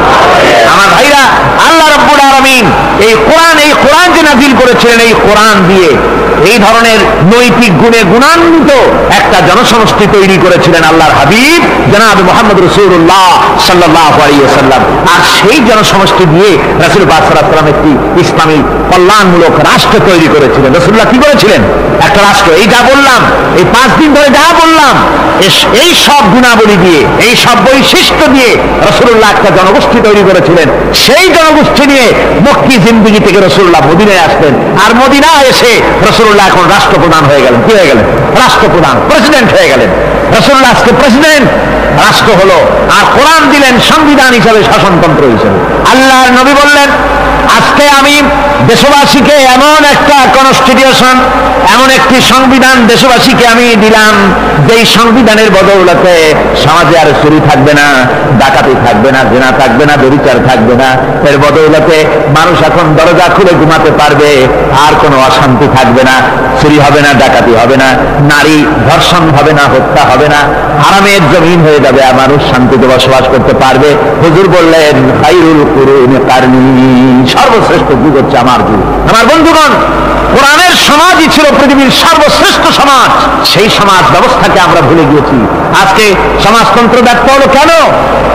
আমার ভাইরা, আল্লাহ রাব্বুল আলামিন এই কোরআন যে নাযিল করেছিলেন, এই কোরআন দিয়ে এই ধরনের নৈতিক গুণে গুণান্বিত একটা জনসমষ্টি তৈরি করেছিলেন আল্লাহর হাবিব জনাব মুহাম্মদ রাসূলুল্লাহ সাল্লাল্লাহু আলাইহি ওয়াসাল্লাম। আর সেই জনসমষ্টি দিয়ে রাসূল পাক সাল্লাল্লাহু আলাইহি ওয়াসাল্লাম একটি ইসলামী কল্যাণমূলক রাষ্ট্র তৈরি করেছিলেন। রাসূলুল্লাহ কি করেছিলেন? একটা রাষ্ট্র। এই যা বললাম, এই 5 দিন ধরে যা বললাম, এই সব গুণাবলী দিয়ে, এই সব বৈশিষ্ট্য দিয়ে রাসূলুল্লাহ একটা জনগোষ্ঠী তৈরি করেছিলেন। সেই জনগোষ্ঠী নিয়ে মক্কি জিন্দেগি থেকে রাসূলুল্লাহ মদিনায় আসলেন। আর মদিনায় এসে রাসূলুল্লাহ এখন রাষ্ট্রপ্রধান হয়ে গেলেন। কি হয়ে গেলেন? রাষ্ট্রপ্রধান, প্রেসিডেন্ট হয়ে গেলেন। রাসূলুল্লাহ আজকে প্রেসিডেন্ট, রাষ্ট্র হলো। আর কোরআন দিলেন সংবিধান হিসাবে, শাসনতন্ত্র হিসাবে। আল্লাহর নবী বললেন, আজকে আমি দেশবাসীকে এমন একটা কনস্টিটিউশন, এমন একটি সংবিধান দেশবাসীকে আমি দিলাম, যেই সংবিধানের বদৌলতে সমাজে আর চুরি থাকবে না, ডাকাতি থাকবে না, জেনা থাকবে না, ব্যভিচার থাকবে না। এর বদৌলতে মানুষ এখন দরজা খুলে ঘুমাতে পারবে, আর কোনো অশান্তি থাকবে না, চুরি হবে না, ডাকাতি হবে না, নারী ধর্ষণ হবে না, হত্যা হবে না, আরামের জমিন হয়ে যাবে, আর মানুষ শান্তিতে বসবাস করতে পারবে। হুজুর বললেন, খায়রুল কুরুনি কারনি, সর্বশ্রেষ্ঠ যুগ হচ্ছে আমার যুগ। আমার বন্ধুগণ, কোরআনের সমাজই ছিল পৃথিবীর সর্বশ্রেষ্ঠ সমাজ। সেই সমাজ ব্যবস্থাকে আমরা ভুলে গিয়েছি। আজকে সমাজতন্ত্র ব্যর্থ হলো কেন?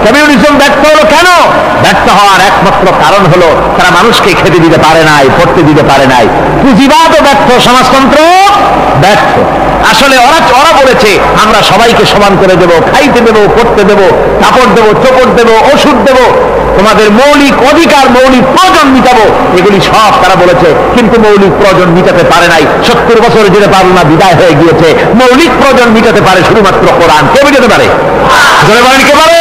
কমিউনিজম ব্যর্থ হলো কেন? ব্যর্থ হওয়ার একমাত্র কারণ হলো তারা মানুষকে খেতে দিতে পারে নাই, পড়তে দিতে পারে নাই। পুঁজিবাদও ব্যর্থ, সমাজতন্ত্র ব্যর্থ। আসলে ওরা বলেছে আমরা সবাইকে সমান করে দেব, খাইতে দেব, পড়তে দেব, কাপড় দেব, চোপড় দেব, ওষুধ দেব, তোমাদের মৌলিক অধিকার, মৌলিক প্রয়োজন মিটাবো, এগুলি সব তারা বলেছে। কিন্তু মৌলিক প্রয়োজন মিটাতে পারে নাই। 70 বছর যেতে পারল না, বিদায় হয়ে গিয়েছে। মৌলিক প্রয়োজন মিটাতে পারে শুধুমাত্র কোরআন। কে মিটাতে পারে? কে পারে?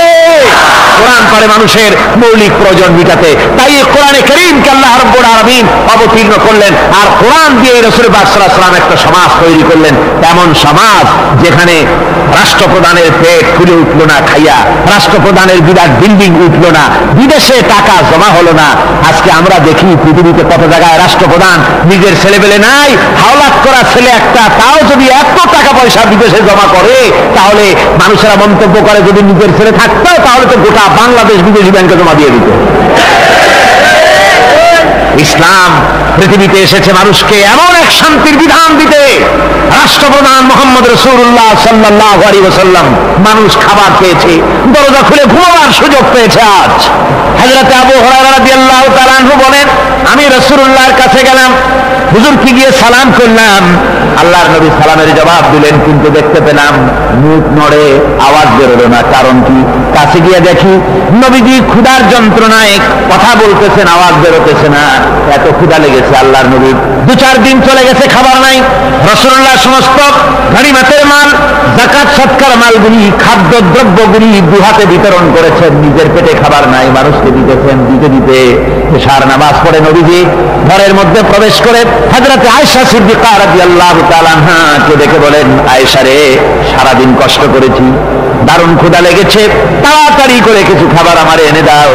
কোরআন পারে মানুষের মৌলিক প্রয়োজন মিটাতে। তাই কোরআনে কারীমকে আল্লাহ রাব্বুল আলামিন অবতীর্ণ করলেন। আর কোরআন দিয়ে রাসূল পাক সাল্লাল্লাহু আলাইহি ওয়াসাল্লাম একটা সমাজ তৈরি করলেন, এমন সমাজ যেখানে রাষ্ট্রপ্রধানের পেট ফুলে উঠলো না খাইয়া, রাষ্ট্রপ্রধানের বিরাট বিল্ডিং উঠলো না, বিদেশে টাকা জমা হলো না। আজকে আমরা দেখি পৃথিবীতে কত জায়গায় রাষ্ট্রপ্রধান নিজের ছেলেবেলে নাই, হাওলাত করা ছেলে একটা, তাও যদি এত টাকা পয়সা বিদেশে জমা করে, তাহলে মানুষেরা মন্তব্য করে যদি নিজের ছেলে থাকতো তাহলে তো গোটা বাংলাদেশ বিদেশি ব্যাংকে জমা দিয়ে দিত। ইসলাম পৃথিবীতে এসেছে মানুষকে এমন এক শান্তির বিধান দিতে। রাষ্ট্রপ্রধান মুহাম্মদ রাসূলুল্লাহ সাল্লাল্লাহু আলাইহি ওয়াসাল্লাম, মানুষ খাবার পেয়েছে, দরজা খুলে ঘুমাবার সুযোগ পেয়েছে। আজ হযরত আবু হুরায়রা রাদিয়াল্লাহু তাআলা আনহু বলেন, আমি রাসূলুল্লাহর কাছে গেলাম, হুজুরকে গিয়ে সালাম করলাম। আল্লাহর নবী সালামের জবাব দিলেন, কিন্তু দেখতে পেলাম মুখ নড়ে, আওয়াজ বেরোলো না। কারণ কি? কাছে গিয়ে দেখি নবীজি ক্ষুধার যন্ত্রণায় কথা বলতেছেন, আওয়াজ বেরোতেছে না। এত ক্ষুধা লেগেছে আল্লাহর নবীর। 2-4 দিন চলে গেছে, খাবার নাই। রাসূলুল্লাহ সমস্ত গনিমতের মাল, যাকাত সদকার মালগুলি, খাদ্য দ্রব্যগুলি 2 হাতে বিতরণ করেছেন। নিজের পেটে খাবার নাই, মানুষকে দিতেছেন। দিতে দিতে এশার নামাজ পড়ে নবীজি ঘরের মধ্যে প্রবেশ করে হযরত আয়েশা সিদ্দিকা রাদিয়াল্লাহু তাআলা আনহাকে ডেকে বলেন, আয়েশা রে, সারাদিন কষ্ট করেছি, দারুণ ক্ষুধা লেগেছে, তাড়াতাড়ি করে কিছু খাবার আমারে এনে দাও।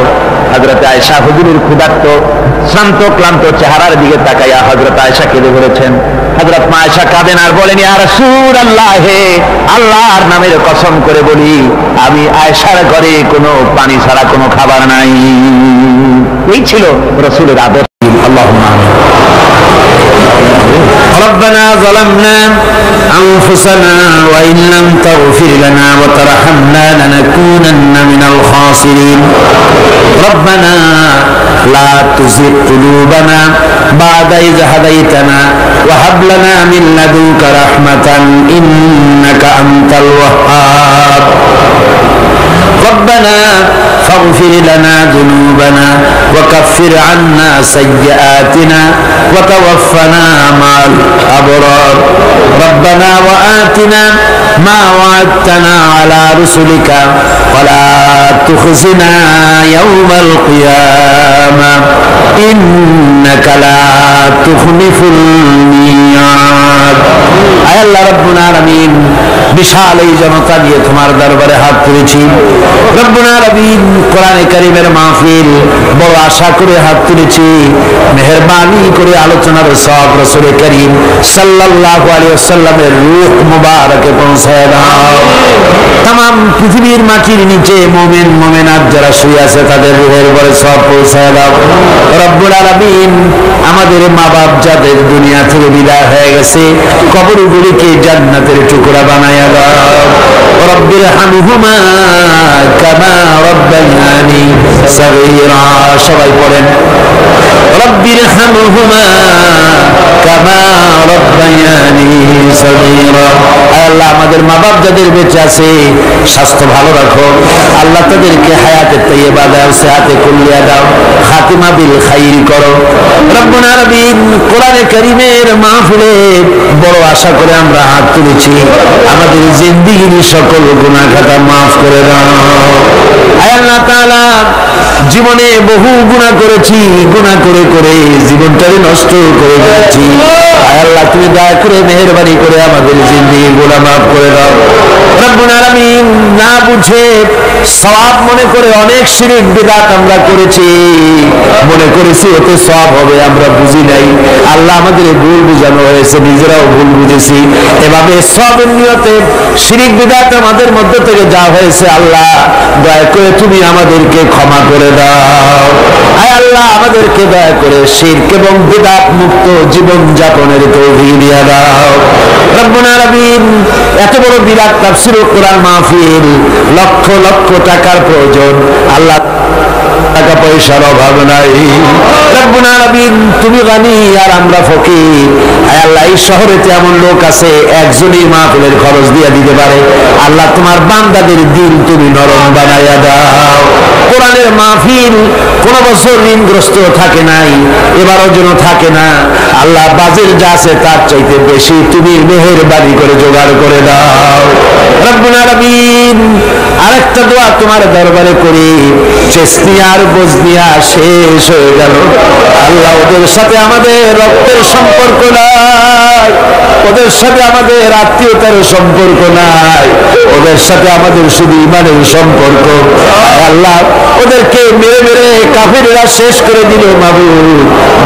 হযরত আয়েশা হুজুরের ক্ষুধার্ত শ্রান্ত ক্লান্ত চেহারার দিকে তাকাইয়া হযরত আয়েশা কেঁদে বলেছেন। হযরত মা আয়েশা কাঁদেন আর বলেন, ইয়া রাসূলুল্লাহ, হে আল্লাহর নামের কসম করে বলি, আমি আয়েশার ঘরে কোনো পানি ছাড়া কোনো খাবার নাই। এই ছিল রাসূলের আদর্শ। আল্লাহুম্মা আমিন। ربنا ظلمنا أنفسنا وإن لم تغفر لنا وترحمنا لنكونن من الخاسرين ربنا لا تزغ قلوبنا بعد إذ هديتنا وهب لنا من لدنك رحمة إنك أنت الوهاب ربنا فاغفر لنا ذنوبنا وكفر عنا سيئاتنا وتوفنا مع الأبرار ربنا وآتنا ما وعدتنا على رسلك ولا تخزنا يوم القيامة إنك لا تخلف الميعاد আয় আল্লাহ রব্বুল আলামিন, বিশাল এই জনতা নিয়ে তোমার দরবারে হাত তুলেছি। রব্বুল আলামিন, কোরআনে কারীমের মাহফিল বড় আশা করে হাত তুলেছি। মেহেরবানি করে আলোচনার সব রাসূল করিম সাল্লাল্লাহু আলাইহি ওয়াসাল্লামের রূহ মুবারকে পৌঁছায় দাও। তাম পৃথিবীর মাটির নিচে মুমিন মুমিনাত যারা শুয়ে আছে তাদের রূহের উপরে সওয়াব পৌঁছায় দাও রব্বুল আলামিন। আমাদের মা বাপ যাদের দুনিয়া থেকে বিদায় হয়ে গেছে কবরগুলিকে জান্নাতের টুকরা বানায়া দাও রব্বির হামহুমা কামা রব্বায়ানি সগীরা। সবাই পড়েন রব্বির হামহুমা কামা রব্বায়ানি সগীরা। আল্লাহ আমাদের মা বাপ যাদের বেঁচে আছে স্বাস্থ্য ভালো রাখো আল্লাহ, তাদেরকে হায়াতে তাইয়্যিবা দাও, সিহাতে কুল্লিয়া দাও, খাতিমা বিল খাইর করো রব্বুল আলামিন। কোরআনে কারীমের মাহফিলে বড় আশা করে আমরা হাত তুলেছি, আমাদের জিন্দেগির সকল গুনাহ খাতা মাফ করে দাও। আয় আল্লাহ তাআলা জীবনে বহু গুনাহ করেছি, গুনাহ করে করে জীবনটাকে নষ্ট করে দিয়েছি। আয় আল্লাহ তুমি দয়া করে মেহেরবানি করে আমাদের জিন্দেগি গুনাহ মাফ করে দাও রব্বুল আলামিন। না বুঝে সওয়াব মনে করে অনেক শিরক বিদআত আমরা করেছি, মনে করেছি ওতে সওয়াব হবে, আমরা বুঝি নাই। আল্লাহ আমাদের ভুল বুঝানো হয়েছে, নিজেরাও ভুল বুঝেছি। এভাবে সওয়াবের নিয়তে শিরক বিদআত আমাদের মধ্য থেকে যা হয়েছে আল্লাহ দয়া করে তুমি আমাদেরকে ক্ষমা করে দাও। আয় আল্লাহ আমাদেরকে দয়া করে শিরক এবং বিদআত মুক্ত জীবন যাপনের তৌফিক দিয়ে দাও রব্বুল আলামিন। এত বড় বিরাট তাফসীরুল কোরআন মাহফিল, লক্ষ লক্ষ টাকার প্রয়োজন আল্লাহ, টাকা পয়সার অভাব নাই রব্বুল আলামিন। তুমি গানি আর আমরা ফকির। আয় আল্লাহ এই শহরেতে এমন লোক আছে একজনই মাহফিলের খরচ দিয়ে দিতে পারে, আল্লাহ তোমার বান্দাদের দিল তুমি নরম বানাইয়া দাও। কোরআনের মাহফিল কোন বছর ঋণগ্রস্ত থাকে নাই, এবারও যেন থাকে না আল্লাহ। বাজেট যা আছে তার চাইতে বেশি তুমি মেহেরবানি করে জোগাড় করে দাও রব্বুল আলামিন। আরেকটা দোয়া তোমার দরবারে করি, চেস্তিয়া আর বজনিয়া শেষ হয়ে গেল আল্লাহ, ওদের সাথে আমাদের রক্তের সম্পর্ক নাই, ওদের সাথে আমাদের আত্মীয়তার সম্পর্ক নাই, ওদের সাথে আমাদের শুধু ইমানের সম্পর্ক। আল্লাহ ওদেরকে মেরে মেরে কাফেররা শেষ করে দিল মাবুদ।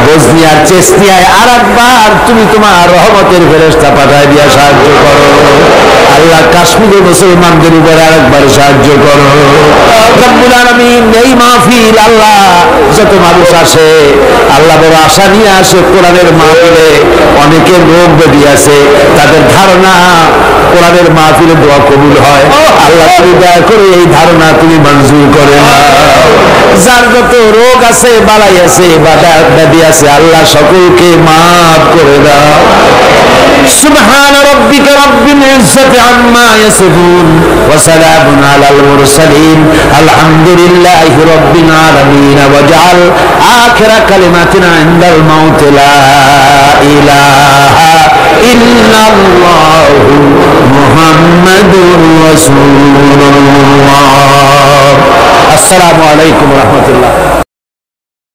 বজনিয়ার চেস্তিয়ায় আর একবার তুমি তোমার রহমতের ফেরেশতা পাঠায় দিয়া সাহায্য করো আল্লাহ। কাশ্মীরের মুসলমানদের উপরে আরেকবার সাহায্য করো রব্বুল আলামিন। এই মাহফিল আল্লাহ যত মানুষ আসে আল্লাহ বড় আশা নিয়ে আসে কোরআনের মাহফিলে, অনেকের রোগ ব্যাধি আছে, তাদের ধারণা কোরআনের মাহফিলে দোয়া কবুল হয় আল্লাহ, তুমি দয়া করে এই ধারণা তুমি মঞ্জুর করে নাও। যার যত রোগ আছে বালাই আছে ব্যাধি আছে আল্লাহ সকলকে মাফ করে দাও। সুবহান রাব্বিকা রাব্বিল ইজ্জাতি আম্মা ইয়াসিফুন ওয়া সালামুন আলাল মুরসালিন আলহামদুলিল্লাহি রাব্বিল আলামিন। ওয়াজআল আখিরা কালিমাতিনা ইনদাল মাউত লা ইলাহা ইল্লাল্লাহু মুহাম্মাদুর রাসূলুল্লাহ। আসসালামু আলাইকুম ওয়া রাহমাতুল্লাহ।